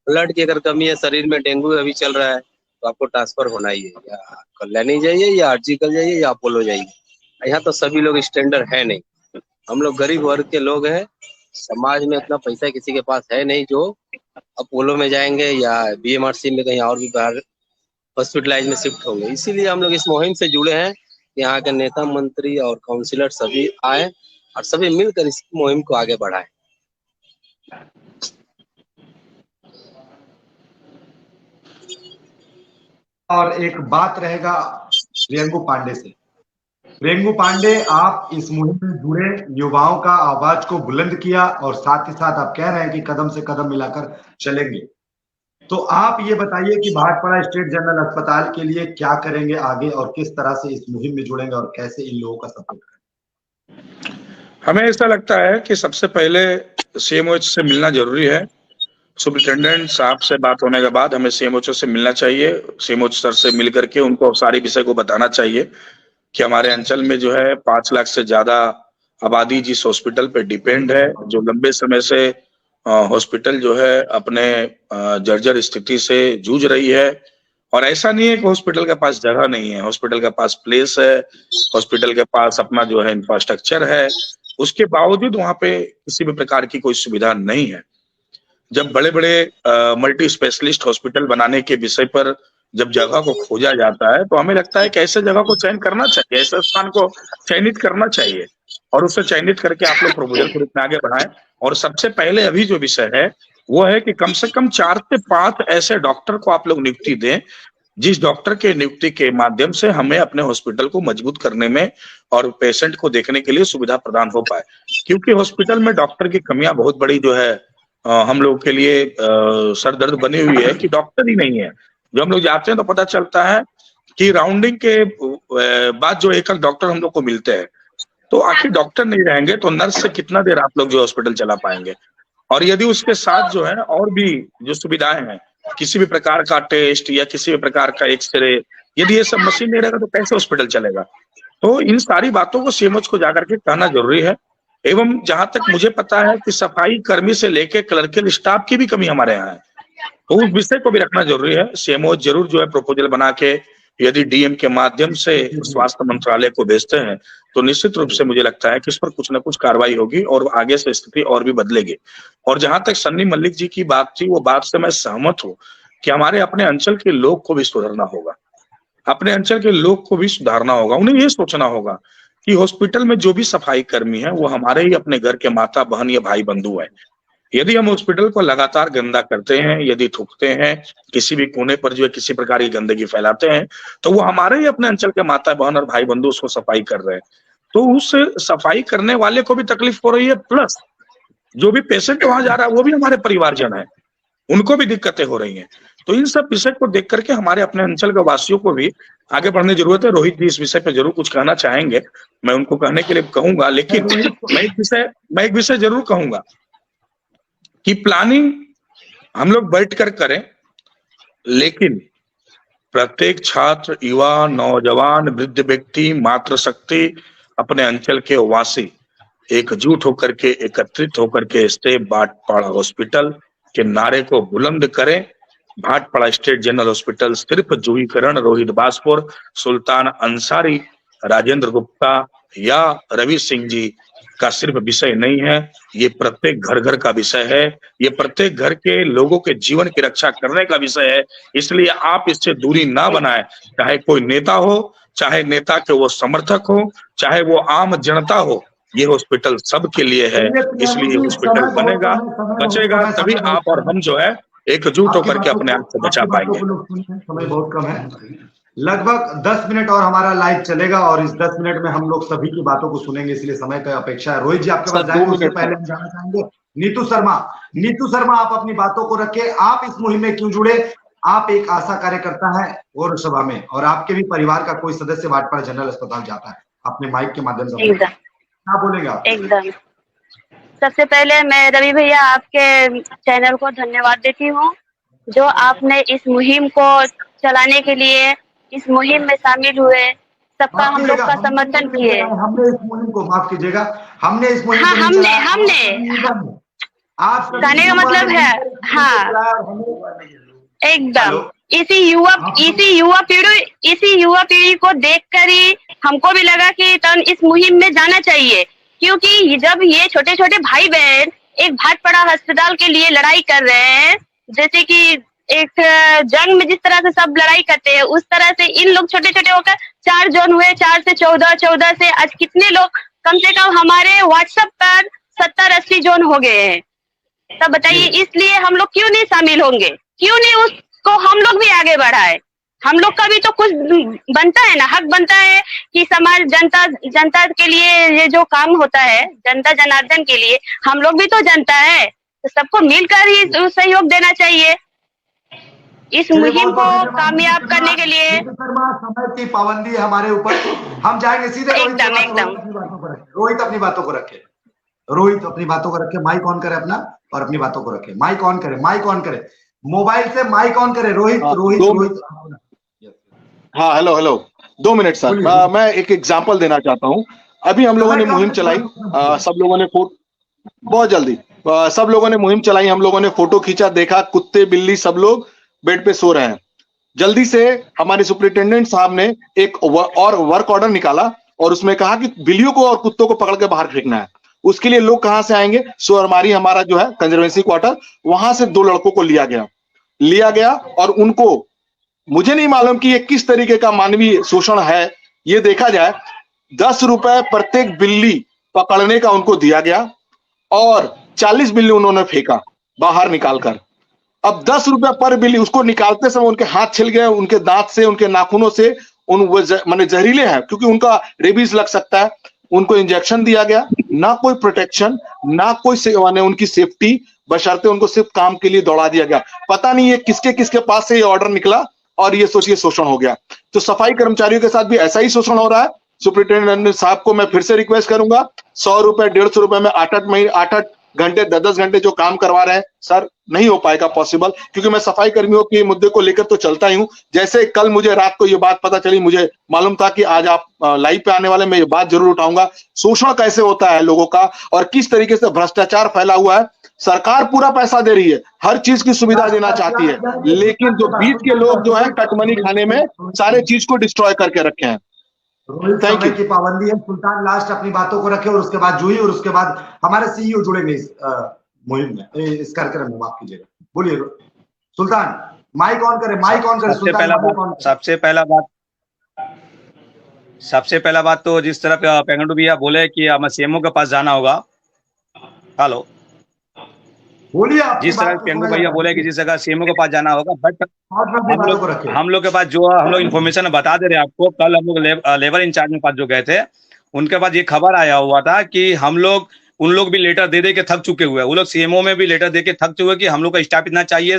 ब्लड की अगर कमी है, शरीर में डेंगू अभी चल रहा है, तो आपको ट्रांसफर होना ही है, या कल्याणी जाइए या आरजीकल जाइए या अपोलो जाइए। यहाँ तो सभी लोग स्टैंडर्ड है नहीं, हम लोग गरीब वर्ग के लोग हैं, समाज में इतना पैसा किसी के पास है नहीं जो अपोलो में जाएंगे या बीएमआरसी में कहीं और भी बाहर हॉस्पिटलाइज में शिफ्ट होंगे। इसीलिए हम लोग इस मुहिम से जुड़े हैं, यहाँ के नेता मंत्री और काउंसिलर सभी आए और सभी मिलकर इस मुहिम को आगे बढ़ाएं। और एक बात रहेगा प्रियंगु पांडे से। प्रियंगु पांडे, आप इस मुहिम में जुड़े, युवाओं का आवाज को बुलंद किया और साथ ही साथ आप कह रहे हैं कि कदम से कदम मिलाकर चलेंगे। तो आप ये बताइए कि भाटपाड़ा स्टेट जनरल अस्पताल के लिए क्या करेंगे आगे और किस तरह से इस मुहिम में जुड़ेंगे और कैसे इन लोगों का सपोर्ट करेंगे? हमें ऐसा लगता है कि सबसे पहले सीएमओएच से मिलना जरूरी है। सुपरिटेंडेंट साहब से बात होने के बाद हमें सीएमओएच से मिलना चाहिए, सीएमओएच सर से मिल करके उनको सारी विषय को बताना चाहिए कि हमारे अंचल में जो है 5 लाख से ज्यादा आबादी जिस हॉस्पिटल पे डिपेंड है, जो लंबे समय से हॉस्पिटल जो है अपने जर्जर स्थिति से जूझ रही है। और ऐसा नहीं है कि हॉस्पिटल के पास जगह नहीं है, हॉस्पिटल के पास प्लेस है, हॉस्पिटल के पास अपना जो है इंफ्रास्ट्रक्चर है, उसके बावजूद वहां पे किसी भी प्रकार की कोई सुविधा नहीं है। जब बड़े बड़े मल्टी स्पेशलिस्ट हॉस्पिटल बनाने के विषय पर जब जगह को खोजा जाता है, तो हमें लगता है कि ऐसे जगह को चयन करना चाहिए, ऐसे स्थान को चयनित करना चाहिए और उसे चयनित करके आप लोग प्रपोजल के रूप में आगे बढ़ाएं। और सबसे पहले अभी जो विषय है वो है कि कम से कम 4 से 5 ऐसे डॉक्टर को आप लोग नियुक्ति दें, जिस डॉक्टर के नियुक्ति के माध्यम से हमें अपने हॉस्पिटल को मजबूत करने में और पेशेंट को देखने के लिए सुविधा प्रदान हो पाए। क्योंकि हॉस्पिटल में डॉक्टर की कमियां बहुत बड़ी जो है हम लोग के लिए सरदर्द बनी हुई है कि डॉक्टर ही नहीं है। जो हम लोग जाते हैं तो पता चलता है कि राउंडिंग के बाद जो एक डॉक्टर हम लोग को मिलते हैं, तो आखिर डॉक्टर नहीं रहेंगे तो नर्स से कितना देर आप लोग जो हॉस्पिटल चला पाएंगे। और यदि उसके साथ जो है और भी जो सुविधाएं हैं, किसी भी प्रकार का टेस्ट या किसी भी प्रकार का एक्सरे, यदि ये सब मशीन नहीं रहेगा तो कैसे हॉस्पिटल चलेगा। तो इन सारी बातों को सीएमओएच को जाकर के कहना जरूरी है। एवं जहां तक मुझे पता है कि सफाई कर्मी से लेके क्लर्कल स्टाफ की भी कमी हमारे यहाँ है, तो उस विषय को भी रखना जरूरी है। सीएमओएच जरूर जो है प्रपोजल बना के यदि डीएम के माध्यम से स्वास्थ्य मंत्रालय को भेजते हैं, तो निश्चित रूप से मुझे लगता है कि इस पर कुछ न कुछ कार्रवाई होगी और आगे से स्थिति और भी बदलेगी। और जहां तक सन्नी मल्लिक जी की बात थी, वो बात से मैं सहमत हूँ कि हमारे अपने अंचल के लोग को भी सुधरना होगा, अपने अंचल के लोग को भी सुधारना होगा। उन्हें ये सोचना होगा कि हॉस्पिटल में जो भी सफाई कर्मी है वो हमारे ही अपने घर के माता बहन या भाई बंधु है। यदि हम हॉस्पिटल को लगातार गंदा करते हैं, यदि थूकते हैं, किसी भी कोने पर जो है किसी प्रकार की गंदगी फैलाते हैं, तो वो हमारे ही अपने अंचल के माता बहन और भाई बंधु उसको सफाई कर रहे हैं, तो उस सफाई करने वाले को भी तकलीफ हो रही है, प्लस जो भी पेशेंट वहां जा रहा है वो भी हमारे परिवारजन है, उनको भी दिक्कतें हो रही हैं। तो इन सब विषय को देख करके हमारे अपने अंचल के वासियों को भी आगे बढ़ने की जरूरत है। रोहित जी इस विषय पर जरूर कुछ कहना चाहेंगे, मैं उनको कहने के लिए कहूंगा, लेकिन मैं एक विषय जरूर कहूंगा कि प्लानिंग हम लोग बैठकर करें, लेकिन प्रत्येक छात्र, युवा, नौजवान, वृद्ध व्यक्ति, मातृशक्ति, अपने अंचल के वासी एकजुट होकर के, एकत्रित होकर के स्टेप भाटपाड़ा हॉस्पिटल के नारे को बुलंद करें। भाटपाड़ा स्टेट जनरल हॉस्पिटल सिर्फ जूही करण, रोहित बाजपुर, सुल्तान अंसारी, राजेंद्र गुप्ता या रवि सिंह जी का सिर्फ विषय नहीं है, ये प्रत्येक घर घर का विषय है, ये प्रत्येक घर के लोगों के जीवन की रक्षा करने का विषय है। इसलिए आप इससे दूरी ना बनाएं, चाहे कोई नेता हो, चाहे नेता के वो समर्थक हो, चाहे वो आम जनता हो, ये हॉस्पिटल सबके लिए है। इसलिए हॉस्पिटल बनेगा, बचेगा, तभी आप और हम जो है एकजुट होकर के अपने आप को बचा पाएंगे। समय बहुत कम है, लगभग 10 मिनट और हमारा लाइव चलेगा और इस 10 मिनट में हम लोग सभी की बातों को सुनेंगे, इसलिए समय की अपेक्षा है। रोहित जी आपके पास जाएंगे, उससे पहले हम जाना चाहेंगे नीतू शर्मा, आप अपनी बातों को रखें। आप इस मुहिम में क्यों जुड़े? आप एक आशा कार्यकर्ता है और सभा में, और आपके भी परिवार का कोई सदस्य भाटपाड़ा जनरल अस्पताल जाता है, अपने माइक के माध्यम से क्या बोलेंगे आप? एकदम, सबसे पहले मैं रवि भैया आपके चैनल को धन्यवाद देती हूँ, जो आपने इस मुहिम को चलाने के लिए इस मुहिम में शामिल हुए, सबका हम लोग का समर्थन किए। हमने इस मुहिम को, माफ कीजिएगा, हमने इस मुहिम हाँ, आप कहने का मतलब है, हाँ एकदम इसी युवा पीढ़ी को देखकर ही हमको भी लगा कि तन इस मुहिम में जाना चाहिए, क्योंकि जब ये छोटे छोटे भाई बहन एक भाटपाड़ा अस्पताल के लिए लड़ाई कर रहे हैं, जैसे कि एक जंग में जिस तरह से सब लड़ाई करते हैं उस तरह से इन लोग छोटे छोटे होकर 4 जोन हुए, 4 से 14, 14 से आज कितने लोग, कम से कम हमारे व्हाट्सएप पर 70-80 जोन हो गए हैं। तब बताइए, इसलिए हम लोग क्यों नहीं शामिल होंगे, क्यों नहीं उसको हम लोग भी आगे बढ़ाए। हम लोग का भी तो कुछ बनता है ना, हक बनता है कि समाज जनता के लिए ये जो काम होता है, जनता जनार्दन के लिए, हम लोग भी तो जनता है, तो सबको मिलकर ही सहयोग देना चाहिए इस मुहिम को कामयाब करने के लिए। समय की पाबंदी है हमारे ऊपर, हम जाएंगे सीधे एकदम रोहित अपनी बातों को रखे, रोहित अपनी बातों को रखे, माइक ऑन करे अपना और अपनी बातों को रखे, माइक ऑन करे, मोबाइल से माइक ऑन करे। रोहित हाँ, हेलो 2 मिनट सर, मैं एक एग्जांपल देना चाहता हूँ। अभी हम लोगों ने मुहिम चलाई, सब लोगों ने बहुत जल्दी सब लोगों ने मुहिम चलाई, हम लोगों ने फोटो खींचा, देखा कुत्ते बिल्ली सब लोग बेड पे सो रहे हैं। जल्दी से हमारे सुपरिटेंडेंट साहब ने एक और वर्क ऑर्डर निकाला और उसमें कहा कि बिल्लियों को और कुत्तों को पकड़ के बाहर फेंकना है। उसके लिए लोग कहां से आएंगे? सोअरमारी हमारा जो है कंजर्वेंसी क्वार्टर, वहां से 2 लड़कों को लिया गया और उनको, मुझे नहीं मालूम कि ये किस तरीके का मानवीय शोषण है, ये देखा जाए। 10 रुपए प्रत्येक बिल्ली पकड़ने का उनको दिया गया और 40 बिल्ली उन्होंने फेंका बाहर निकालकर। अब 10 रुपए पर बिल्ली, उसको निकालते समय उनके हाथ छिल गए, उनके दांत से, उनके नाखूनों से, माने जहरीले हैं क्योंकि उनका रेबीज लग सकता है। उनको इंजेक्शन दिया गया, ना कोई प्रोटेक्शन, ना कोई माने उनकी सेफ्टी, बशर्ते उनको सिर्फ काम के लिए दौड़ा दिया गया। पता नहीं ये किसके पास से ये ऑर्डर निकला और ये सोचिए शोषण हो गया। तो सफाई कर्मचारियों के साथ भी ऐसा ही शोषण हो रहा है। सुपरिटेंडेंट साहब को मैं फिर से रिक्वेस्ट करूंगा, 100 रुपए 150 रुपए में 8 घंटे 10 घंटे जो काम करवा रहे हैं सर, नहीं हो पाएगा पॉसिबल, क्योंकि मैं सफाई कर्मियों के मुद्दे को लेकर तो चलता ही हूं। जैसे कल मुझे रात को ये बात पता चली, मुझे मालूम था कि आज आप लाइव पे आने वाले, मैं ये बात जरूर उठाऊंगा। शोषण कैसे होता है लोगों का और किस तरीके से भ्रष्टाचार फैला हुआ है। सरकार पूरा पैसा दे रही है, हर चीज की सुविधा देना चाहती है, लेकिन जो बीच के लोग जो है कटमनी खाने में सारे चीज को डिस्ट्रॉय करके रखे हैं। Thank you. की पाबंदी है। सुल्तान लास्ट अपनी बातों को रखे और उसके बाद जूही और उसके बाद हमारे सीईओ जुड़ेंगे इस मुहिम में, इस कार्यक्रम में। माफ कीजिएगा, बोलिए सुल्तान, माइक ऑन करे। सबसे पहला बात तो जिस तरह पेंगडू भैया बोले कि हमें सीएमओ के पास जाना होगा, हेलो, बोलिए, जिस तरह पेंगडू भैया बोले कि जिस जगह सीएमओ के पास जाना होगा, बट हम लोग के पास जो हम लोग इन्फॉर्मेशन बता दे रहे हैं आपको, कल हम लोग लेबर इंचार्ज के पास जो गए थे, उनके पास ये खबर आया हुआ था कि उन लोग भी लेटर दे के थक चुके हुए हैं। वो लोग सीएमओ में भी लेटर दे के थक चुके हैं कि हम लोग का स्टाफ इतना चाहिए,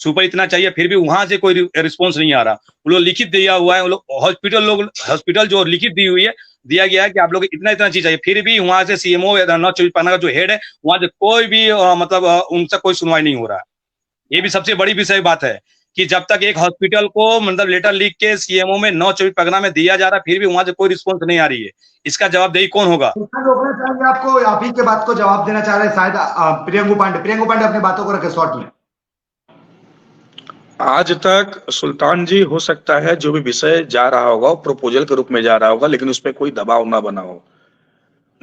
सुपर इतना चाहिए, फिर भी वहां से कोई रिस्पॉन्स नहीं आ रहा। वो लोग लिखित दिया हुआ है, वो लोग हॉस्पिटल जो लिखित दी हुई है, दिया गया है कि आप लोग इतना चीज चाहिए, फिर भी वहां से सीएमओ या नॉर्थ 24 परगना का जो हेड है, वहां से कोई भी मतलब उनसे कोई सुनवाई नहीं हो रहा है। ये भी सबसे बड़ी विषय बात है कि जब तक एक हॉस्पिटल को मतलब लेटर लिख के सीएमओ में नॉर्थ 24 परगना में दिया जा रहा है, फिर भी वहां से कोई रिस्पॉन्स नहीं आ रही है। इसका जवाबदेही कौन होगा? रोकना चाहेंगे आपको, आप ही के बात को जवाब देना चाह रहे हैं शायद प्रियंगू पांडे अपनी बातों को रखे शॉर्ट में। आज तक सुल्तान जी, हो सकता है जो भी विषय जा रहा होगा प्रपोजल के रूप में जा रहा होगा, लेकिन उस पर कोई दबाव ना बना हो।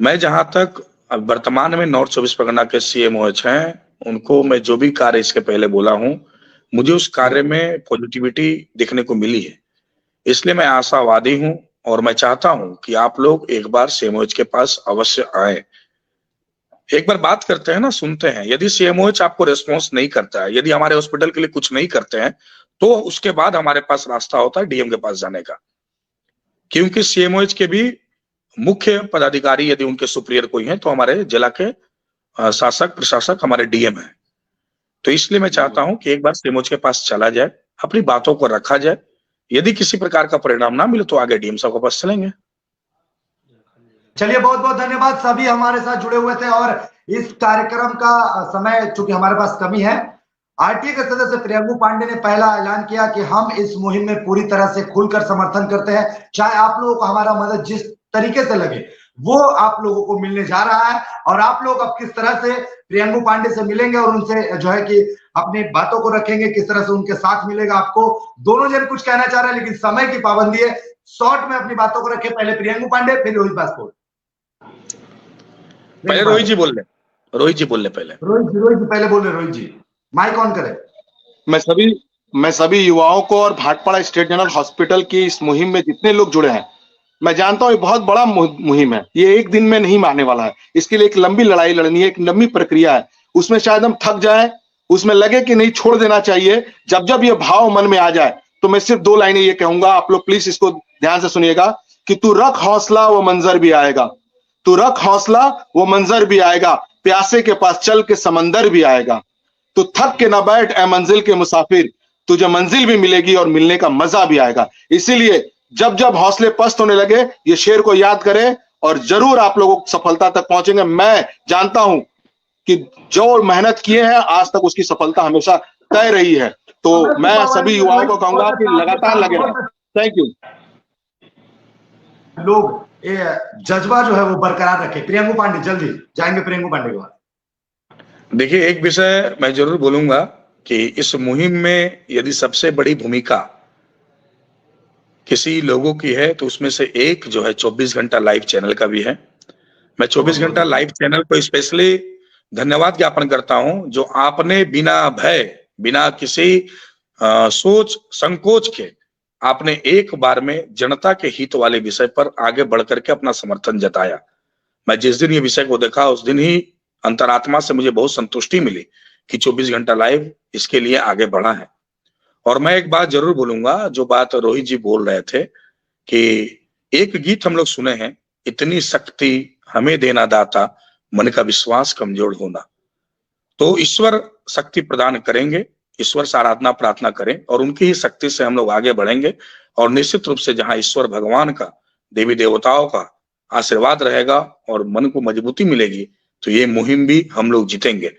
मैं जहां तक वर्तमान में नॉर्थ 24 परगना के सीएमओएच हैं, उनको मैं जो भी कार्य इसके पहले बोला हूं, मुझे उस कार्य में पॉजिटिविटी देखने को मिली है। इसलिए मैं आशावादी हूं और मैं चाहता हूं कि आप लोग एक बार सीएमओएच के पास अवश्य आए, एक बार बात करते हैं ना, सुनते हैं। यदि सीएमओएच आपको रिस्पॉन्स नहीं करता है, यदि हमारे हॉस्पिटल के लिए कुछ नहीं करते हैं, तो उसके बाद हमारे पास रास्ता होता है डीएम के पास जाने का, क्योंकि सीएमओएच के भी मुख्य पदाधिकारी यदि उनके सुपीरियर कोई हैं तो हमारे जिला के शासक प्रशासक हमारे डीएम हैं। तो इसलिए मैं चाहता हूं कि एक बार सीएमओएच के पास चला जाए, अपनी बातों को रखा जाए। यदि किसी प्रकार का परिणाम ना मिले तो आगे डीएम साहब के पास चलेंगे। चलिए, बहुत बहुत धन्यवाद। सभी हमारे साथ जुड़े हुए थे और इस कार्यक्रम का समय चूंकि हमारे पास कमी है, आरटीए के सदस्य प्रियंगू पांडे ने पहला ऐलान किया कि हम इस मुहिम में पूरी तरह से खुलकर समर्थन करते हैं, चाहे आप लोगों को हमारा मदद जिस तरीके से लगे। वो आप लोगों को मिलने जा रहा है। और आप लोग अब किस तरह से प्रियंगु पांडे से मिलेंगे और उनसे जो है कि अपनी बातों को रखेंगे, किस तरह से उनके साथ मिलेगा आपको। दोनों जन कुछ कहना चाह रहे हैं लेकिन समय की पाबंदी है, शॉर्ट में अपनी बातों को रखें। पहले प्रियंगु पांडे, फिर रोहित बास्पोर्ट। पहले रोहित जी बोल रहे, रोहित जी बोल रहे पहले। रोहित जी पहले बोल रहे। रोहित जी माइक ऑन करें। मैं सभी युवाओं को और भाटपाड़ा स्टेट जनरल हॉस्पिटल की इस मुहिम में जितने लोग जुड़े हैं, मैं जानता हूं ये बहुत बड़ा मुहिम है, ये एक दिन में नहीं मारने वाला है। इसके लिए एक लंबी लड़ाई लड़नी है, एक लंबी प्रक्रिया है। उसमें शायद हम थक जाए, उसमें लगे कि नहीं छोड़ देना चाहिए। जब जब ये भाव मन में आ जाए तो मैं सिर्फ 2 लाइनें ये कहूंगा, आप लोग प्लीज इसको ध्यान से सुनिएगा कि तू रख हौसला वो मंजर भी आएगा, तू रख हौसला वो मंजर भी आएगा, प्यासे के पास चल के समंदर भी आएगा। तू थक के ना बैठ ए मंजिल के मुसाफिर, तुझे मंजिल भी मिलेगी और मिलने का मजा भी आएगा। इसीलिए जब जब हौसले पस्त होने लगे ये शेर को याद करें और जरूर आप लोगों को सफलता तक पहुंचेंगे। मैं जानता हूं कि जो मेहनत किए हैं आज तक उसकी सफलता हमेशा तय रही है। तो मैं सभी युवाओं को कहूंगा कि लगातार लगे रहें। Thank you. लोग जज्बा जो है वो बरकरार रखे। प्रियंगु पांडे जल्दी जाएंगे, प्रियंगु पांडे के बाद। देखिए, एक विषय मैं जरूर बोलूंगा कि इस मुहिम में यदि सबसे बड़ी भूमिका किसी लोगों की है तो उसमें से एक जो है 24 घंटा लाइव चैनल का भी है। मैं 24 घंटा लाइव चैनल को स्पेशली धन्यवाद ज्ञापन करता हूं, जो आपने बिना भय, बिना किसी सोच संकोच के आपने एक बार में जनता के हित वाले विषय पर आगे बढ़कर के अपना समर्थन जताया। मैं जिस दिन ये विषय को देखा उस दिन ही अंतरात्मा से मुझे बहुत संतुष्टि मिली कि 24 घंटा लाइव इसके लिए आगे बढ़ा है। और मैं एक बात जरूर बोलूंगा, जो बात रोहित जी बोल रहे थे कि एक गीत हम लोग सुने हैं, इतनी शक्ति हमें देना दाता, मन का विश्वास कमजोर होना। तो ईश्वर शक्ति प्रदान करेंगे, ईश्वर से आराधना प्रार्थना करें और उनकी ही शक्ति से हम लोग आगे बढ़ेंगे। और निश्चित रूप से जहां ईश्वर भगवान का, देवी देवताओं का आशीर्वाद रहेगा और मन को मजबूती मिलेगी तो ये मुहिम भी हम लोग जीतेंगे।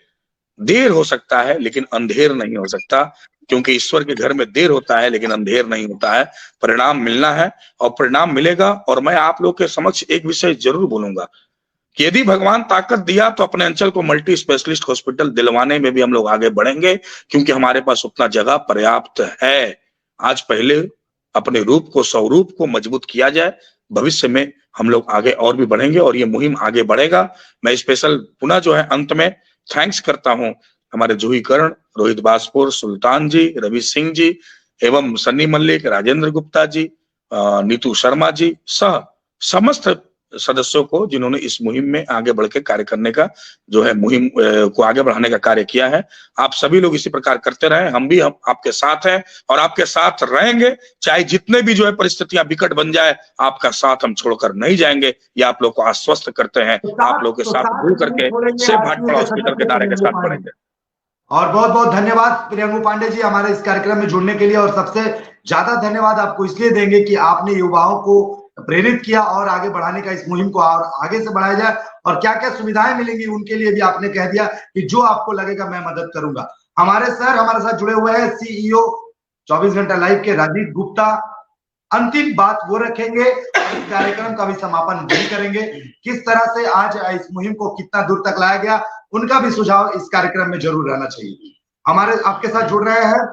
देर हो सकता है लेकिन अंधेर नहीं हो सकता, क्योंकि ईश्वर के घर में देर होता है लेकिन अंधेर नहीं होता है। परिणाम मिलना है और परिणाम मिलेगा। और मैं आप लोग के समक्ष एक विषय जरूर बोलूंगा कि यदि भगवान ताकत दिया तो अपने अंचल को मल्टी स्पेशलिस्ट हॉस्पिटल दिलवाने में भी हम लोग आगे बढ़ेंगे, क्योंकि हमारे पास उतना जगह पर्याप्त है। आज पहले अपने रूप को, स्वरूप को मजबूत किया जाए, भविष्य में हम लोग आगे और भी बढ़ेंगे और ये मुहिम आगे बढ़ेगा। मैं स्पेशल पुनः जो है अंत में थैंक्स करता हूं हमारे जूही कर्ण, रोहित बास्पोर, सुल्तान जी, रवि सिंह जी एवं सन्नी मल्लिक, राजेंद्र गुप्ता जी, नीतू शर्मा जी सह समस्त सदस्यों को जिन्होंने इस मुहिम में आगे बढ़ के कार्य करने का जो है मुहिम को आगे बढ़ाने का कार्य किया है। आप सभी लोग इसी प्रकार करते रहे, हम भी आपके साथ हैं और आपके साथ रहेंगे। चाहे जितने भी जो है परिस्थितियां विकट बन जाए, आपका साथ हम छोड़कर नहीं जाएंगे। ये आप लोग को आश्वस्त करते हैं। आप लोग के साथ जुड़ करके सिर्फ भाटपाड़ा हॉस्पिटल के नारे के साथ बढ़ेंगे। और बहुत बहुत धन्यवाद प्रियंगु पांडे जी हमारे इस कार्यक्रम में जुड़ने के लिए। और सबसे ज्यादा धन्यवाद आपको इसलिए देंगे कि आपने युवाओं को प्रेरित किया और आगे बढ़ाने का इस मुहिम को और आगे से बढ़ाया जाए। और क्या क्या सुविधाएं मिलेंगी उनके लिए भी आपने कह दिया कि जो आपको लगेगा मैं मदद करूंगा। हमारे सर हमारे साथ जुड़े हुए हैं सीईओ 24 घंटा लाइव के राजीव गुप्ता। अंतिम बात वो रखेंगे, इस कार्यक्रम का भी समापन वही करेंगे। किस तरह से आज इस मुहिम को कितना दूर तक लाया गया, उनका भी सुझाव इस कार्यक्रम में जरूर रहना चाहिए। हमारे आपके साथ जुड़ रहे हैं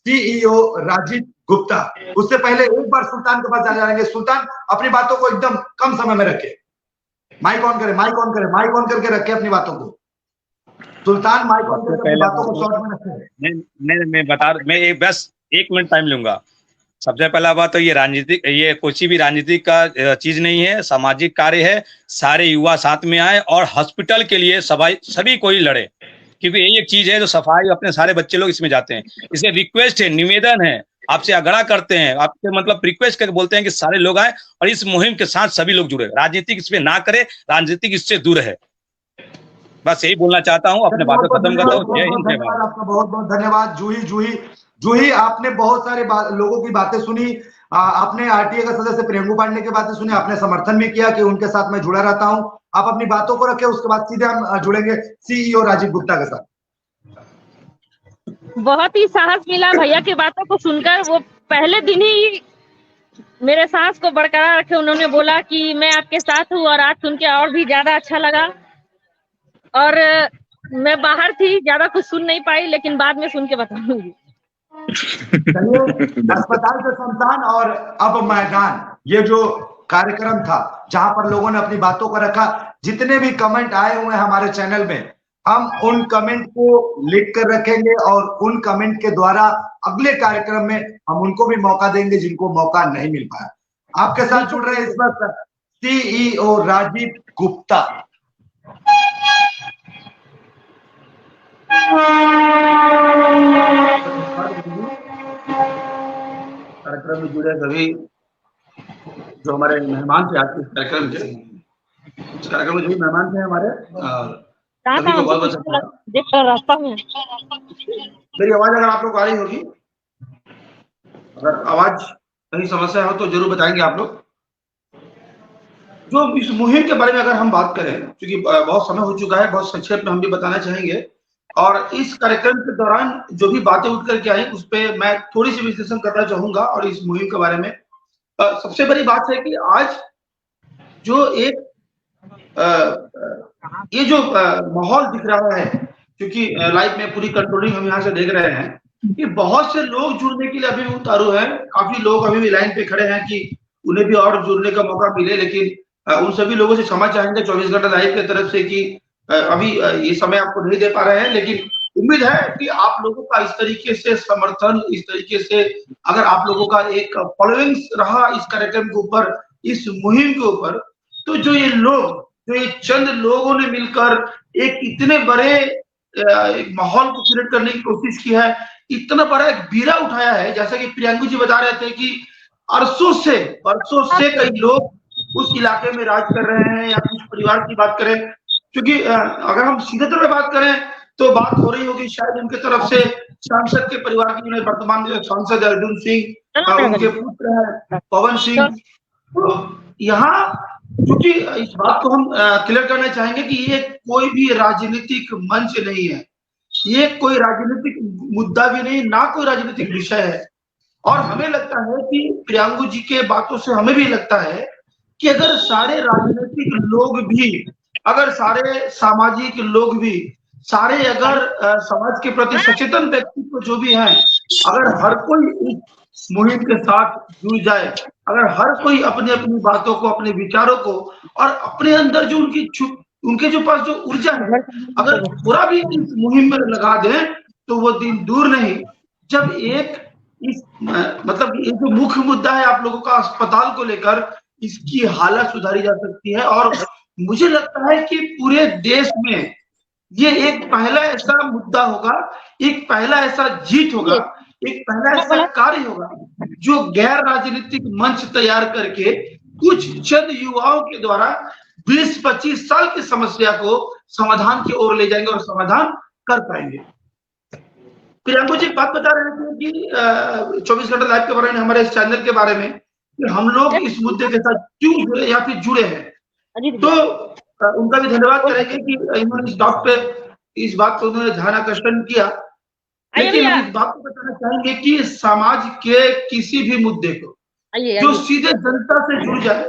सीईओ राजीव गुप्ता। उससे पहले एक बार सुल्तान के पास जाएंगे। सुल्तान अपनी बातों को एकदम कम समय में रखे, माइक ऑन करें, माइक ऑन करें, माइक ऑन करके रखे अपनी बातों को। सुल्तान माइक ऑन करके अपनी बातों को शॉर्ट में रखें। मैं बस 1 मिनट टाइम लूंगा। सबसे पहला बात तो ये राजनीतिक, ये कुछ भी राजनीतिक का चीज नहीं है, सामाजिक कार्य है। सारे युवा साथ में आए और हॉस्पिटल के लिए सभी कोई लड़े, क्योंकि यही एक चीज है जो सफाई, अपने सारे बच्चे लोग इसमें जाते हैं। इसलिए रिक्वेस्ट है, निवेदन है, आपसे आग्रह करते हैं, आपसे मतलब रिक्वेस्ट करके बोलते हैं कि सारे लोग आए और इस मुहिम के साथ सभी लोग जुड़े। राजनीतिक इसमें ना करे, राजनीतिक इससे दूर है। बस यही बोलना चाहता हूँ, अपने बातें खत्म करता हूँ। जय हिंद, जय भारत। आपका बहुत बहुत धन्यवाद। जूही आपने बहुत सारे लोगों की बातें सुनी। आपने आरटीए का सदस्य प्रियंगु पांडे की बातें सुनी, आपने समर्थन भी किया कि उनके साथ मैं जुड़ा रहता हूं। आप अपनी बातों को रखें, उसके बाद सीधे हम जुड़ेंगे सीईओ राजीव गुप्ता के साथ। बहुत ही साहस मिला भैया की बातों को सुनकर। वो पहले दिन ही मेरे सांस को बरकरार रखे। उन्होंने बोला कि मैं आपके साथ हूँ, और आज सुन के और भी ज्यादा अच्छा लगा। और मैं बाहर थी, ज्यादा कुछ सुन नहीं पाई, लेकिन बाद में सुन के बताऊंगी। चलिए, अस्पताल से शमशान और अब मैदान, ये जो कार्यक्रम था जहां पर लोगों ने अपनी बातों को रखा, जितने भी कमेंट आए हुए हैं हमारे चैनल में, हम उन कमेंट को लिख कर रखेंगे और उन कमेंट के द्वारा अगले कार्यक्रम में हम उनको भी मौका देंगे जिनको मौका नहीं मिल पाया। आपके साथ जुड़ रहे हैं इस वक्त CEO राजीव गुप्ता। कार्यक्रम में जुड़े सभी जो हमारे मेहमान थे आज के कार्यक्रम के, इस कार्यक्रम में जो मेहमान थे हमारे सभी को बहुत बहुत रास्ता में मेरी आवाज अगर आप लोग आ रही होगी, अगर आवाज कहीं समस्या हो तो जरूर बताएंगे आप लोग। जो इस मुहिम के बारे में अगर हम बात करें, क्योंकि बहुत समय हो चुका है, बहुत संक्षेप में हम भी बताना चाहेंगे, और इस कार्यक्रम के दौरान जो भी बातें उठ करके आई उस पर मैं थोड़ी सी विश्लेषण करना चाहूंगा। और इस मुहिम के बारे में सबसे बड़ी बात है कि आज जो एक ये जो माहौल दिख रहा है, क्योंकि लाइव में पूरी कंट्रोलिंग हम यहाँ से देख रहे हैं कि बहुत से लोग जुड़ने के लिए अभी भी उतारू हैं। काफी लोग अभी भी लाइन पे खड़े हैं कि उन्हें भी और जुड़ने का मौका मिले, लेकिन उन सभी लोगों से क्षमा चाहेंगे 24 घंटा लाइव की तरफ से कि अभी ये समय आपको नहीं दे पा रहे हैं। लेकिन उम्मीद है कि आप लोगों का इस तरीके से समर्थन, इस तरीके से अगर आप लोगों का एक फॉलोइंग रहा इस कार्यक्रम के ऊपर, इस मुहिम के ऊपर, तो जो ये चंद लोगों ने मिलकर एक इतने बड़े एक माहौल को क्रिएट करने की कोशिश की है, इतना बड़ा एक बीड़ा उठाया है। जैसा कि प्रियंकू जी बता रहे थे कि बरसों से कई लोग उस इलाके में राज कर रहे हैं, या कुछ परिवार की बात करें, क्योंकि अगर हम सीधे तौर पर बात करें तो बात हो रही होगी शायद उनके तरफ से सांसद के परिवार की, वर्तमान सांसद अर्जुन सिंह, उनके पुत्र है पवन सिंह। तो यहाँ क्योंकि इस बात को हम क्लियर करना चाहेंगे कि ये कोई भी राजनीतिक मंच नहीं है, ये कोई राजनीतिक मुद्दा भी नहीं, ना कोई राजनीतिक विषय है। और हमें लगता है कि प्रियंकू जी के बातों से हमें भी लगता है कि अगर सारे राजनीतिक लोग भी, अगर सारे सामाजिक लोग भी, सारे अगर समाज के प्रति सचेतन व्यक्तित्व जो भी हैं, अगर हर कोई इस मुहिम के साथ जुड़ जाए, अगर हर कोई अपनी अपनी बातों को, अपने विचारों को और अपने अंदर जो उनके जो पास जो ऊर्जा है, अगर पूरा भी इस मुहिम में लगा दें, तो वो दिन दूर नहीं जब एक इस मतलब ये जो मुख्य मुद्दा है आप लोगों का अस्पताल को लेकर, इसकी हालत सुधारी जा सकती है। और मुझे लगता है कि पूरे देश में ये एक पहला ऐसा मुद्दा होगा, एक पहला ऐसा जीत होगा, एक पहला ऐसा कार्य होगा जो गैर राजनीतिक मंच तैयार करके कुछ चंद युवाओं के द्वारा 20-25 साल की समस्या को समाधान की ओर ले जाएंगे और समाधान कर पाएंगे। प्रियंकू जी बात बता रहे थे कि 24 घंटा लाइव के बारे में, हमारे इस चैनल के बारे में, कि हम लोग इस मुद्दे के साथ क्यों जुड़े या फिर जुड़े हैं। तो उनका भी धन्यवाद करेंगे कि इन्होंने इस बात को उन्होंने ध्यान आकर्षण किया। लेकिन हम इस बात को बताना चाहेंगे कि समाज के किसी भी मुद्दे को जो सीधे जनता से जुड़ जाए,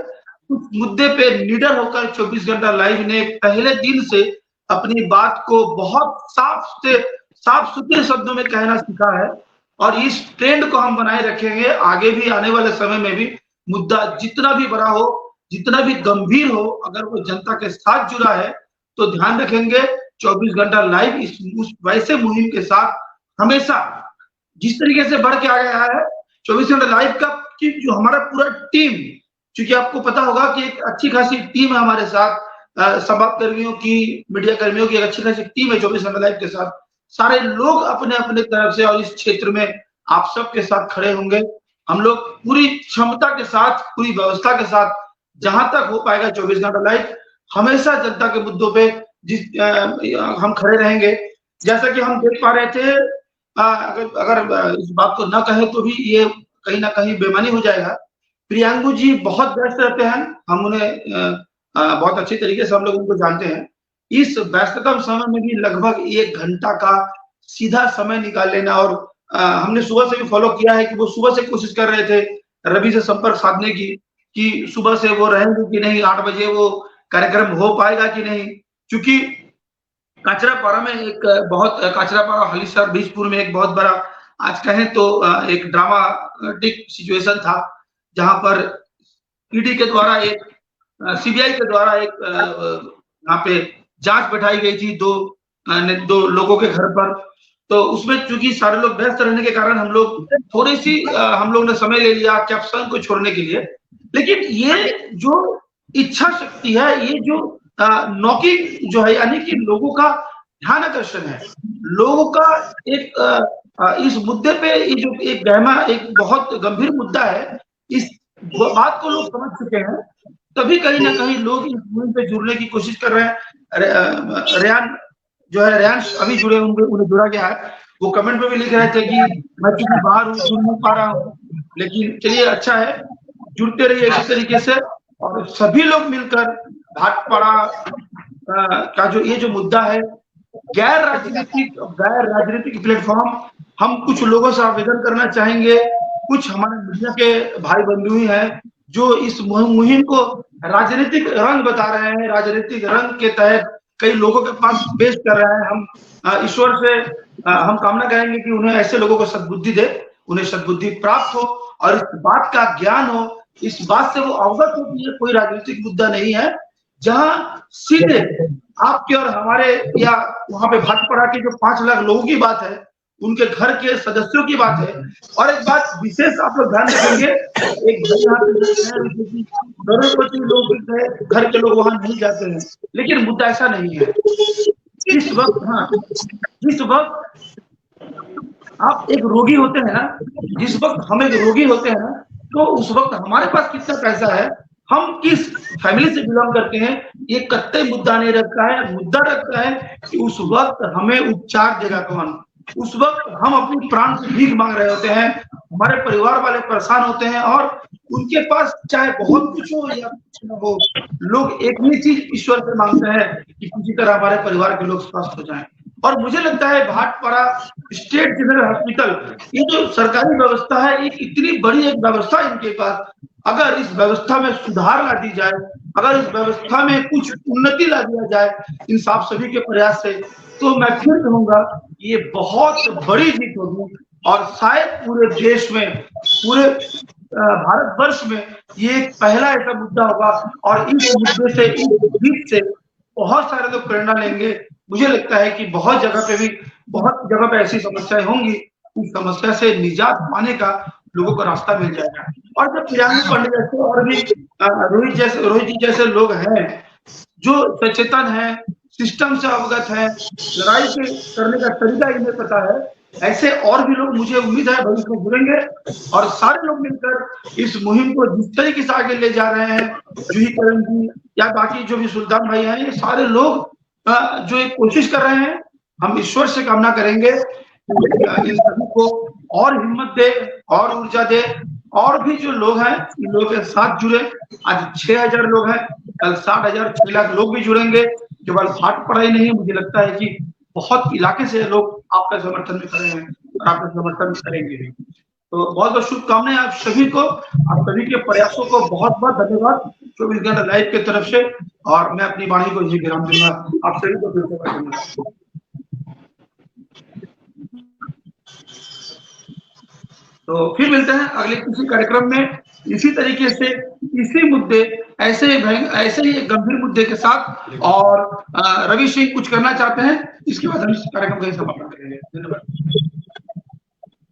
उस मुद्दे पे निडर होकर 24 घंटा लाइव ने पहले दिन से अपनी बात को बहुत साफ सुथरे शब्दों में कहना सीखा है। और इस ट्रेंड को हम बनाए रखेंगे, आगे भी आने वाले समय में भी मुद्दा जितना भी बड़ा हो, जितना भी गंभीर हो, अगर वो जनता के साथ जुड़ा है तो ध्यान रखेंगे 24 घंटा लाइव इस वैसे मुहिम के साथ हमेशा जिस तरीके से बढ़ के आ गया है 24 घंटा लाइव का, कि जो हमारा पूरा टीम, क्योंकि आपको पता होगा कि एक अच्छी खासी टीम है हमारे साथ, संवाद कर्मियों की, मीडिया कर्मियों की एक अच्छी खासी टीम है 24 घंटा लाइव के साथ। सारे लोग अपने अपने तरफ से और इस क्षेत्र में आप सबके साथ खड़े होंगे। हम लोग पूरी क्षमता के साथ, पूरी व्यवस्था के साथ, जहां तक हो पाएगा 24 घंटा लाइव हमेशा जनता के मुद्दों पे हम खड़े रहेंगे। जैसा कि हम देख पा रहे थे, अगर इस बात को न कहे तो भी ये कहीं ना कहीं बेमानी हो जाएगा। प्रियंकू जी बहुत व्यस्त रहते हैं, हम उन्हें बहुत अच्छी तरीके से हम लोग उनको जानते हैं। इस व्यस्ततम समय में भी लगभग 1 घंटा का सीधा समय निकाल लेना, और हमने सुबह से भी फॉलो किया है कि वो सुबह से कोशिश कर रहे थे रवि से संपर्क साधने की कि सुबह से वो रहेंगे कि नहीं, 8 बजे वो कार्यक्रम हो पाएगा कि नहीं, क्योंकि काचरापाड़ा में एक बहुत काचरापाड़ा हालिशहर बीजपुर में एक बहुत बड़ा आज कहें तो एक ड्रामाटिक सिचुएशन था, जहां पर ईडी के द्वारा एक सीबीआई के द्वारा एक यहाँ पे जांच बैठाई गई थी दो लोगों के घर पर। तो उसमें चूंकि सारे लोग व्यस्त रहने के कारण हम लोग ने समय ले लिया कैप्शन को छोड़ने के लिए। लेकिन ये जो इच्छा शक्ति है, ये जो नॉकिंग जो है, यानी कि लोगों का ध्यान आकर्षण है, लोगों का एक इस मुद्दे पे ये जो एक गहमा, एक बहुत गंभीर मुद्दा है, इस बात को लोग समझ चुके हैं, तभी कहीं ना कहीं लोग इस मुहिम पे जुड़ने की कोशिश कर रहे हैं। रेहान जो है, रेहान अभी जुड़े होंगे, उन्हें जुड़ा गया है, वो कमेंट में भी लिख रहे थे कि मैं चूंकि बाहर हूँ जुड़ नहीं पा रहा हूँ, लेकिन चलिए अच्छा है, जुड़ते रहिए इसी तरीके से। और सभी लोग मिलकर भाटपाड़ा का ये जो मुद्दा है, गैर राजनीतिक प्लेटफॉर्म, हम कुछ लोगों से आवेदन करना चाहेंगे, कुछ हमारे मीडिया के भाई बंधु ही हैं जो इस मुहिम को राजनीतिक रंग बता रहे हैं, राजनीतिक रंग के तहत कई लोगों के पास पेश कर रहे हैं। हम ईश्वर से हम कामना करेंगे कि उन्हें ऐसे लोगों को सद्बुद्धि दे, उन्हें सद्बुद्धि प्राप्त हो और इस बात का ज्ञान हो, इस बात से वो अवगत हो कि ये कोई राजनीतिक मुद्दा नहीं है, जहां सीधे आपके और हमारे या वहां पे भाटपाड़ा के जो 5 लाख लोगों की बात है, उनके घर के सदस्यों की बात है। और एक बात विशेष आप लोग ध्यान रखेंगे, एक करोड़पति लोग घर के लोग वहां नहीं जाते हैं, लेकिन मुद्दा ऐसा नहीं है। इस वक्त आप एक रोगी होते हैं ना, जिस वक्त हम एक रोगी होते हैं ना, तो उस वक्त हमारे पास कितना पैसा है, हम किस फैमिली से बिलोंग करते हैं, ये कतई मुद्दा नहीं रखता है। मुद्दा रखता है कि उस वक्त हमें उपचार देगा कौन, उस वक्त हम अपनी प्राण से भीख मांग रहे होते हैं, हमारे परिवार वाले परेशान होते हैं और उनके पास चाहे बहुत कुछ हो या कुछ न हो, लोग एक ही चीज ईश्वर से मांगते हैं कि किसी तरह हमारे परिवार के लोग स्वस्थ हो जाएं। और मुझे लगता है भाटपाड़ा स्टेट जनरल हॉस्पिटल, ये जो सरकारी व्यवस्था है, एक इतनी बड़ी एक व्यवस्था इनके पास, अगर इस व्यवस्था में सुधार ला दी जाए, अगर इस व्यवस्था में कुछ उन्नति ला दिया जाए इन आप सभी के प्रयास से, तो मैं फिर कहूंगा ये बहुत बड़ी जीत होगी और शायद पूरे देश में, पूरे भारतवर्ष में ये एक पहला ऐसा मुद्दा होगा और इस मुद्दे से, इस जीत से बहुत सारे लोग प्रेरणा लेंगे। मुझे लगता है कि बहुत जगह पे ऐसी समस्याएं होंगी, उस समस्या से निजात पाने का लोगों को रास्ता मिल जाएगा। और जब प्रियंका पांडे जैसे और भी रोहित जी जैसे लोग हैं जो सचेतन है, सिस्टम से अवगत है, लड़ाई के करने का तरीका इन्हें पता है, ऐसे और भी लोग मुझे उम्मीद है भविष्य में जुड़ेंगे और सारे लोग मिलकर इस मुहिम को जिस तरीके से आगे ले जा रहे हैं, जूही करण जी या बाकी जो भी सुल्तान भाई हैं, ये सारे लोग जो एक कोशिश कर रहे हैं, हम ईश्वर से कामना करेंगे इन सभी को और हिम्मत दे और ऊर्जा दे। और भी जो लोग हैं इन लोगों के साथ जुड़े, आज 6000 लोग हैं, कल 60,000 6 लाख लोग भी जुड़ेंगे। केवल भाटपाड़ा ही नहीं, मुझे लगता है कि बहुत इलाके से लोग आपका समर्थन में खड़े हैं और आपका समर्थन करेंगे। तो बहुत बहुत शुभकामनाएं आप सभी को, आप सभी के प्रयासों को बहुत बहुत धन्यवाद 24 घंटा लाइव की तरफ से। और मैं अपनी वाणी को यही विराम दूंगा, आप सभी को फिर से धन्यवाद। तो फिर मिलते हैं अगले किसी कार्यक्रम में इसी तरीके से, इसी मुद्दे, ऐसे ही गंभीर मुद्दे के साथ। और रवि सिंह कुछ करना चाहते हैं, इसके बाद हम इस कार्यक्रम का समापन करेंगे। धन्यवाद।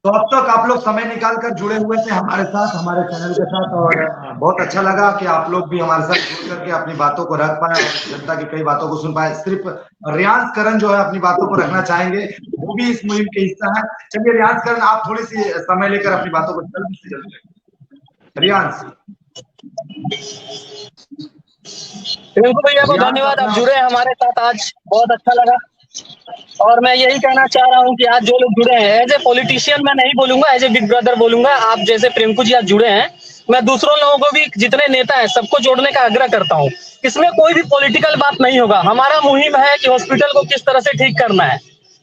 तो अब तक आप लोग समय निकालकर जुड़े हुए थे हमारे साथ, हमारे चैनल के साथ, और बहुत अच्छा लगा कि आप लोग भी हमारे साथ जुड़ करके अपनी बातों को रख पाए और जनता की कई बातों को सुन पाए। सिर्फ रियांश करण जो है अपनी बातों को रखना चाहेंगे, वो भी इस मुहिम के हिस्सा है। चलिए रियांश करण, आप थोड़ी सी समय लेकर अपनी बातों को जल्दी से जल्दी। रियांश। प्रियंकू भैया को धन्यवाद, आप जुड़े हैं हमारे साथ आज, बहुत अच्छा लगा। और मैं यही कहना चाह रहा हूं कि आज जो लोग जुड़े हैं, एज ए पॉलिटिशियन मैं नहीं बोलूंगा, एज ए बिग ब्रदर बोलूंगा। आप जैसे प्रियंकू जी आज जुड़े हैं, मैं दूसरों लोगों को भी, जितने नेता हैं सबको जोड़ने का आग्रह करता हूं। इसमें कोई भी पॉलिटिकल बात नहीं होगा, हमारा मुहिम है कि हॉस्पिटल को किस तरह से ठीक करना है,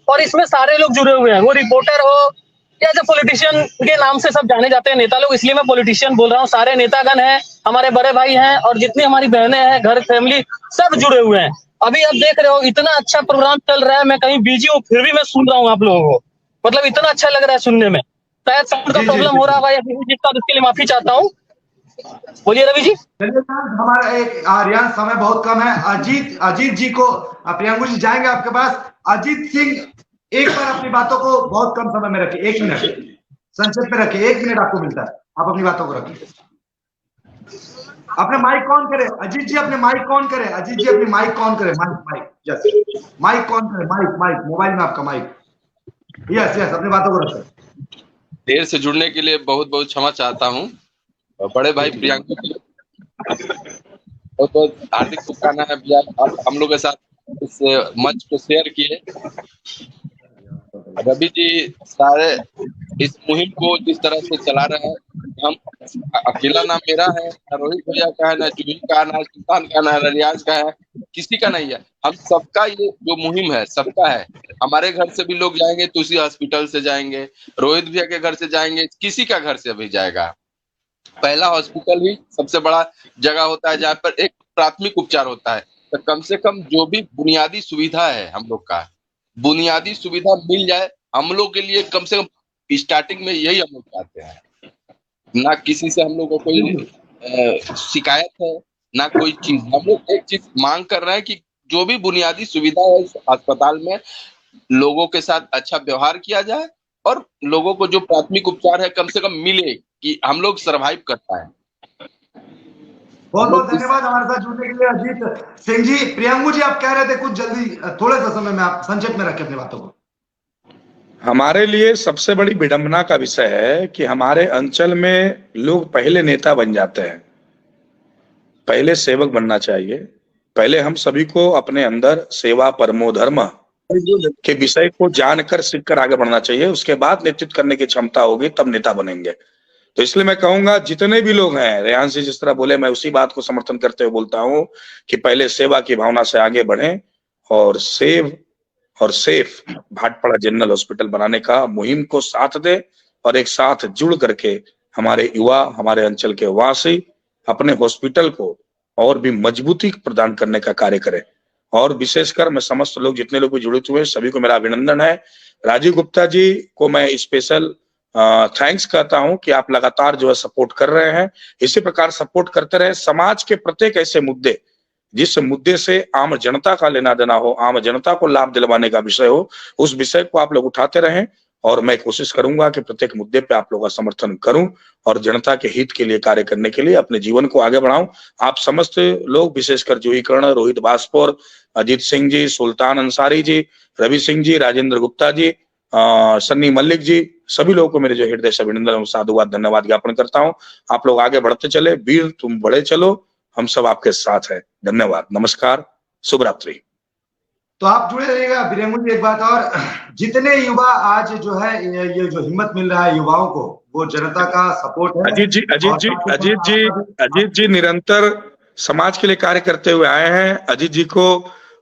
और इसमें सारे लोग जुड़े हुए हैं, वो रिपोर्टर हो, एज ए पॉलिटिशियन के नाम से सब जाने जाते हैं नेता लोग, इसलिए मैं पॉलिटिशियन बोल रहा हूँ। सारे नेतागण हैं, हमारे बड़े भाई हैं और जितनी हमारी बहनें हैं, घर फैमिली सब जुड़े हुए हैं। अभी आप देख रहे हो इतना अच्छा प्रोग्राम चल रहा है, मैं कहीं बिजी हूँ फिर भी मैं सुन रहा हूँ आप लोगों को, मतलब इतना अच्छा लग रहा है सुनने में। शायद साउंड का प्रॉब्लम हो रहा है भाई, उसके लिए माफी चाहता हूँ। बोलिए रवि जी। हमारा एक आर्यन समय बहुत कम है। अजीत जी को, प्रियंकु जी जाएंगे आपके पास। अजीत सिंह, एक बार अपनी बातों को बहुत कम समय में रखिए, 1 मिनट संक्षेप में रखिए, 1 मिनट आपको मिलता है, आप अपनी बातों को रखिए। अपने माइक ऑन करें अजीत जी, अपने माइक ऑन करें अजीत जी, अपनी माइक ऑन करें, माइक यस, माइक ऑन करें, माइक मोबाइल में आपका माइक, यस अपनी बातों को रखें। देर से जुड़ने के लिए बहुत बहुत क्षमा चाहता हूँ। बड़े भाई प्रियंकु जी बहुत बहुत हार्दिक शुभकामनाएं भैया, आप हम लोग के साथ इस मंच को शेयर किए। रवि जी सारे इस मुहिम को जिस तरह से चला रहे हैं, हम अकेला ना मेरा है, ना रोहित भैया का है, ना जूही का, ना सुल्तान का, ना रियाज का है, किसी का नहीं है, हम सबका ये जो मुहिम है सबका है। हमारे घर से भी लोग जाएंगे तो उसी हॉस्पिटल से जाएंगे, रोहित भैया के घर से जाएंगे, किसी का घर से भी जाएगा। पहला हॉस्पिटल ही सबसे बड़ा जगह होता है जहाँ पर एक प्राथमिक उपचार होता है, तो कम से कम जो भी बुनियादी सुविधा है हम लोग का, बुनियादी सुविधा मिल जाए हम लोग के लिए। कम से कम स्टार्टिंग में यही हम लोग चाहते हैं, ना किसी से हम लोग को कोई शिकायत है ना कोई चीज। हम लोग एक चीज मांग कर रहे हैं कि जो भी बुनियादी सुविधा है इस अस्पताल में, लोगों के साथ अच्छा व्यवहार किया जाए और लोगों को जो प्राथमिक उपचार है कम से कम मिले कि हम लोग सरवाइव कर पाए। बहुत बहुत धन्यवाद हमारे साथ जुड़ने के लिए अजीत सिंह जी। प्रियंकु जी आप कह रहे थे कुछ, जल्दी थोड़े सा समय में आप संक्षेप में रखें अपनी बातों को। हमारे लिए सबसे बड़ी विडंबना का विषय है कि हमारे अंचल में लोग पहले नेता बन जाते हैं, पहले सेवक बनना चाहिए। पहले हम सभी को अपने अंदर सेवा परमो धर्म के विषय को जानकर सीखकर आगे बढ़ना चाहिए, उसके बाद नेतृत्व करने की क्षमता होगी तब नेता बनेंगे। तो इसलिए मैं कहूंगा जितने भी लोग हैं, रेहान जी जिस तरह बोले मैं उसी बात को समर्थन करते हुए बोलता हूं कि पहले सेवा की भावना से आगे बढ़ें और सेव और सेफ भाटपाड़ा जनरल हॉस्पिटल बनाने का मुहिम को साथ दे और एक साथ जुड़ करके हमारे युवा, हमारे अंचल के वासी अपने हॉस्पिटल को और भी मजबूती प्रदान करने का कार्य करें। और विशेषकर मैं समस्त लोग जितने लोग भी जुड़े हुए सभी को मेरा अभिनंदन है। राजीव गुप्ता जी को मैं स्पेशल थैंक्स कहता हूं कि आप लगातार जो है सपोर्ट कर रहे हैं, इसी प्रकार सपोर्ट करते रहे। समाज के प्रत्येक ऐसे मुद्दे जिस मुद्दे से आम जनता का लेना देना हो, आम जनता को लाभ दिलवाने का विषय हो, उस विषय को आप लोग उठाते रहें और मैं कोशिश करूंगा कि प्रत्येक मुद्दे पे आप लोगों का समर्थन करूं और जनता के हित के लिए कार्य करने के लिए अपने जीवन को आगे बढ़ाऊं। आप समस्त लोग विशेषकर जूही कर्ण, रोहित बास्पोर, अजीत सिंह जी, सुल्तान अंसारी जी, रवि सिंह जी, राजेंद्र गुप्ता जी, सन्नी मल्लिक जी, सभी लोगों को मेरे जो हृदय से अभिनंदन, साधुवाद, धन्यवाद ज्ञापन करता हूं। आप लोग आगे बढ़ते चले, वीर तुम बढ़े चलो, हम सब आपके साथ हैं। धन्यवाद, नमस्कार, शुभ रात्रि। तो आप जुड़े रहिएगा। प्रियंकु जी एक बात और, जितने युवा आज जो है ये जो हिम्मत मिल रहा है युवाओं को, वो जनता का सपोर्ट है। अजीत जी निरंतर समाज के लिए कार्य करते हुए आए हैं। अजीत जी को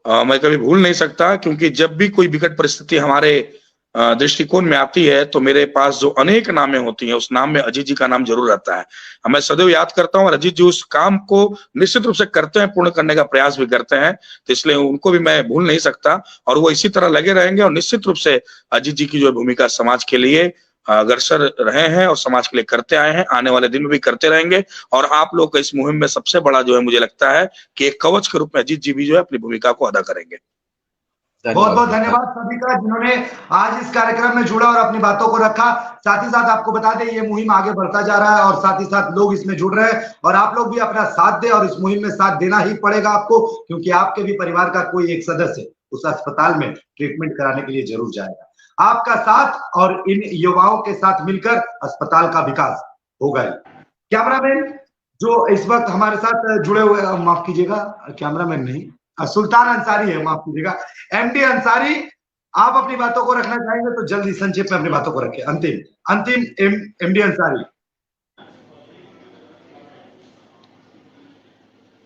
मैं कभी भूल नहीं सकता, क्योंकि जब भी कोई विकट परिस्थिति हमारे दृष्टिकोण में आती है तो मेरे पास जो अनेक नामें होती हैं उस नाम में अजीत जी का नाम जरूर रहता है। मैं सदैव याद करता हूं और अजीत जी उस काम को निश्चित रूप से करते हैं, पूर्ण करने का प्रयास भी करते हैं, तो इसलिए उनको भी मैं भूल नहीं सकता और वो इसी तरह लगे रहेंगे। और निश्चित रूप से अजीत जी की जो भूमिका समाज के लिए अग्रसर रहे हैं और समाज के लिए करते आए हैं, आने वाले दिन में भी करते रहेंगे। और आप लोग का इस मुहिम में सबसे बड़ा जो है मुझे लगता है कि एक कवच के रूप में अजीत जी भी जो है अपनी भूमिका को अदा करेंगे। बहुत बहुत धन्यवाद सभी का जिन्होंने आज इस कार्यक्रम में जुड़ा और अपनी बातों को रखा। साथ ही साथ आपको बता दें ये मुहिम आगे बढ़ता जा रहा है और साथ ही साथ लोग इसमें जुड़ रहे हैं और आप लोग भी अपना साथ दें और इस मुहिम में साथ देना ही पड़ेगा आपको, क्योंकि आपके भी परिवार का कोई एक सदस्य उस अस्पताल में ट्रीटमेंट कराने के लिए जरूर जाएगा। आपका साथ और इन युवाओं के साथ मिलकर अस्पताल का विकास होगा। कैमरामैन जो इस वक्त हमारे साथ जुड़े हुए, माफ कीजिएगा कैमरामैन नहीं, सुल्तान अंसारी है, माफ कीजिएगा, एमडी अंसारी, आप अपनी बातों को रखना चाहेंगे तो जल्दी संक्षेप में अपनी बातों को रखें। अंतिम एमडी अंसारी,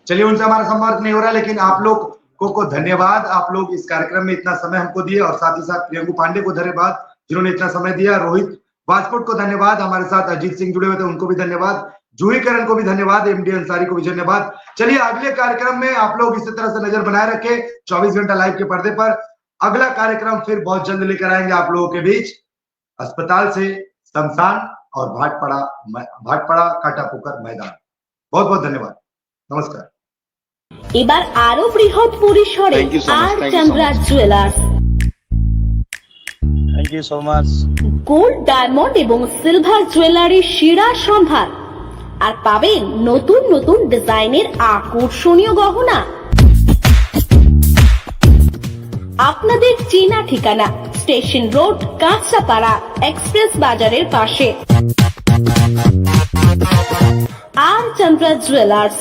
चलिए उनसे हमारा संपर्क नहीं हो रहा, लेकिन आप लोग को धन्यवाद, आप लोग इस कार्यक्रम में इतना समय हमको दिए और साथ ही साथ प्रियंकु पांडे को धन्यवाद जिन्होंने इतना समय दिया, रोहित पासपोर्ट को धन्यवाद, हमारे साथ अजीत सिंह जुड़े हुए थे, उनको भी धन्यवाद, जूही करण को भी धन्यवाद, एमडी अंसारी को भी धन्यवाद। चलिए अगले कार्यक्रम में आप लोग इसी तरह से नजर बनाए रखें 24 घंटा लाइव के पर्दे पर। अगला कार्यक्रम फिर बहुत जल्द लेकर आएंगे आप लोगों के बीच, अस्पताल से शमशान और भाटपाड़ा काटापोखर मैदान। बहुत बहुत धन्यवाद, नमस्कार। এবার আরো বৃহৎ পরিসরে আর Chandra jewellers thank you so much. Gold, diamond এবং সিলভার জুয়েলারির সেরা সম্ভার, আর পাবেন নতুন নতুন ডিজাইনের আকর্ষণীয় গহনা। আপনাদের চেনা ঠিকানা স্টেশন রোড, কাঁচরাপাড়া, এক্সপ্রেস বাজারের পাশে আর চন্দ্রা জুয়েলার্স।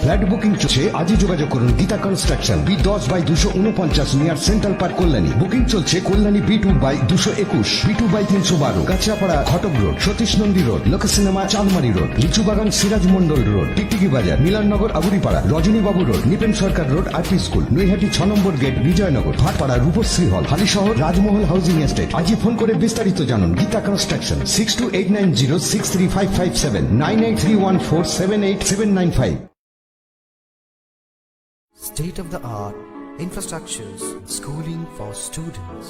ফ্ল্যাট বুকিং চলছে, আজই যোগাযোগ করুন Gita construction, B10/249 near central park, Kalyani. Booking চলছে কল্যাণী B2/221, B2/312, কাঁচরাপাড়া ঘটক রোড, সতীশ নন্দী রোড, লোক সিনেমা চাঁদমারি রোড, লিচুবাগান সিরাজ মন্ডল রোড, টিকটিকি বাজার, মিলননগর আগুরিপাড়া, রজনীবাবু রোড, নিপেন সরকার রোড, আরপি স্কুল, নৈহাটি 6 নম্বর গেট, বিজয়নগর, ভাটপাড়া, রূপশ্রী হল, হালিশহর, রাজমহল হাউজিং এস্টেট। আজই ফোন করে বিস্তারিত জানুন। Gita construction 6289063557, 9831478795। State-of-the-art infrastructures, schooling for students.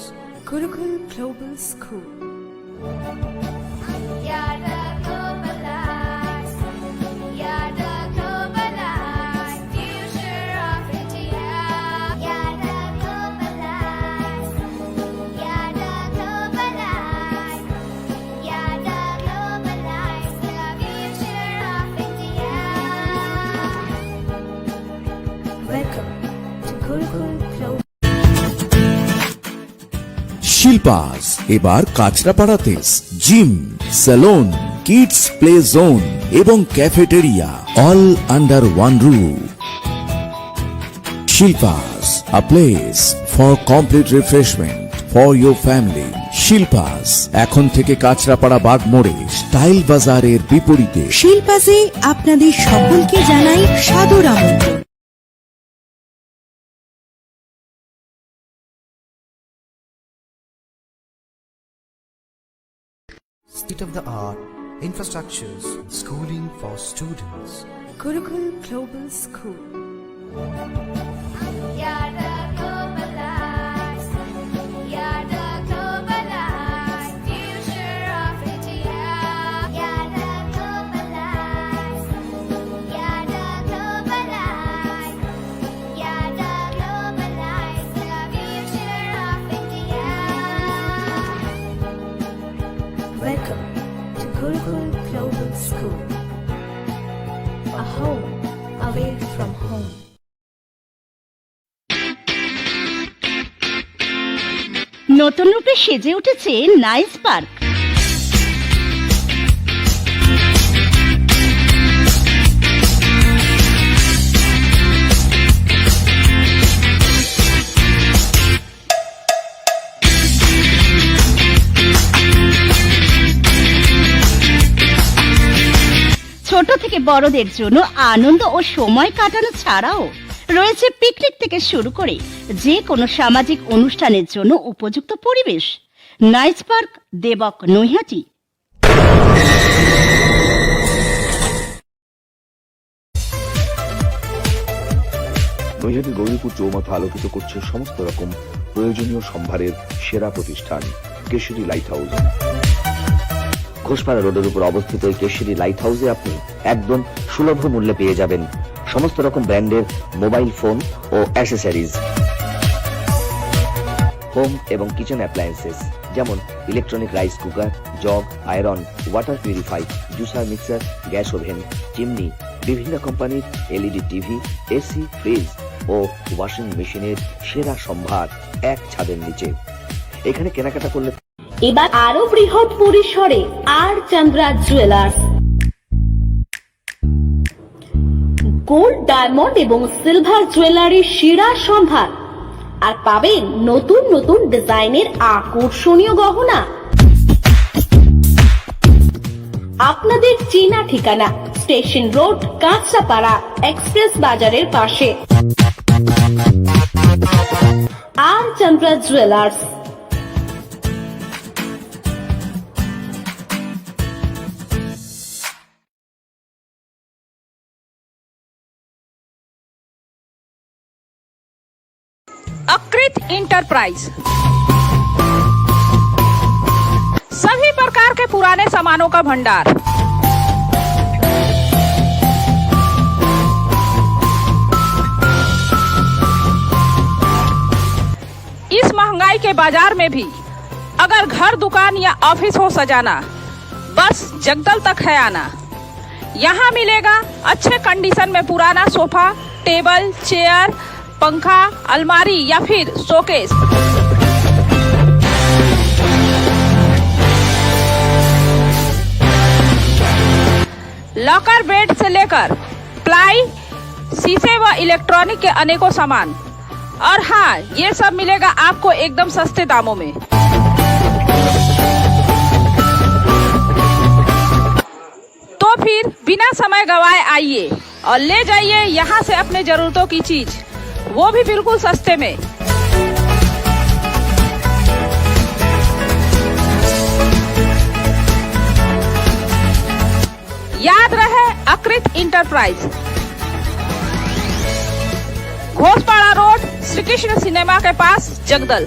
Gurukul Global School. Welcome to Gurukul Global. Shilpas এবার কাঁচরাপাড়াতে gym, salon, kids play zone এবং cafeteria all under one roof. Shilpas, a place for complete refreshment for your family. Shilpas এখন থেকে Kanchrapara bug মোড়ে style বাজারের বিপরীতে। শিল্পাসে আপনাদের সকলকে জানাই সাদর আমন্ত্রণ। State-of-the-art infrastructures, schooling for students. Gurukul Global School. Welcome to Gurukul Global School. A home away from home. নতুন রূপে সেজে উঠেছে নাইস পার্ক। ছোট থেকে বড়দের জন্য আনন্দ ও সময় কাটানো ছাড়াও রয়েছে পিকনিক থেকে শুরু করে যে কোনো সামাজিক অনুষ্ঠানের জন্য উপযুক্ত পরিবেশ। Nice park, Debak, Naihati. নৈহাটি গৌরীপুর চৌমাথা আলোকিত করছে সমস্ত রকম প্রয়োজনীয় সম্ভারের সেরা প্রতিষ্ঠান কেশরী লাইট হাউস। ঘোষপাড়া রোডের উপর অবস্থিত এই কেশরী লাইট হাউসে আপনি একদম সুলভ মূল্যে পেয়ে যাবেন সমস্ত রকম ব্র্যান্ডের মোবাইল ফোন ও অ্যাসেসরিজ, হোম এবং কিচেন অ্যাপ্লায়েন্সেস যেমন electronic rice cooker, jug, iron, water purify, juicer, mixer, gas oven, chimney, বিভিন্ন কোম্পানির এলইডি টিভি, এসি, ফ্রিজ ও ওয়াশিং মেশিনের সেরা সম্ভার এক ছাদের নিচে। এখানে কেনাকাটা করলে এবার আরো বৃহৎ পরিসরে আর চন্দ্রা জুয়েলার্স। গোল্ড, ডায়মন্ড এবং সিলভার জুয়েলারির সেরা সম্ভার, আর পাবেন নতুন নতুন ডিজাইনের আকর্ষণীয় গহনা। আপনাদের চেনা ঠিকানা স্টেশন রোড, কাঁচরাপাড়া, এক্সপ্রেস বাজারের পাশে। আর চন্দ্রা জুয়েলার্স। अकृत इंटरप्राइज सभी प्रकार के पुराने सामानों का भंडार। इस महंगाई के बाजार में भी अगर घर, दुकान या ऑफिस हो सजाना, बस जगदल तक है आना। यहाँ मिलेगा अच्छे कंडीशन में पुराना सोफा, टेबल, चेयर, पंखा, अलमारी या फिर शोकेस। लॉकर बेड से लेकर प्लाई, शीशे व इलेक्ट्रॉनिक के अनेकों सामान। और हाँ, ये सब मिलेगा आपको एकदम सस्ते दामों में। तो फिर बिना समय गवाए आइए और ले जाइए यहाँ से अपने जरूरतों की चीज, वो भी बिल्कुल सस्ते में। याद रहे, Akrit enterprise, Ghoshpara road, Shri Krishna cinema के पास, जगदल।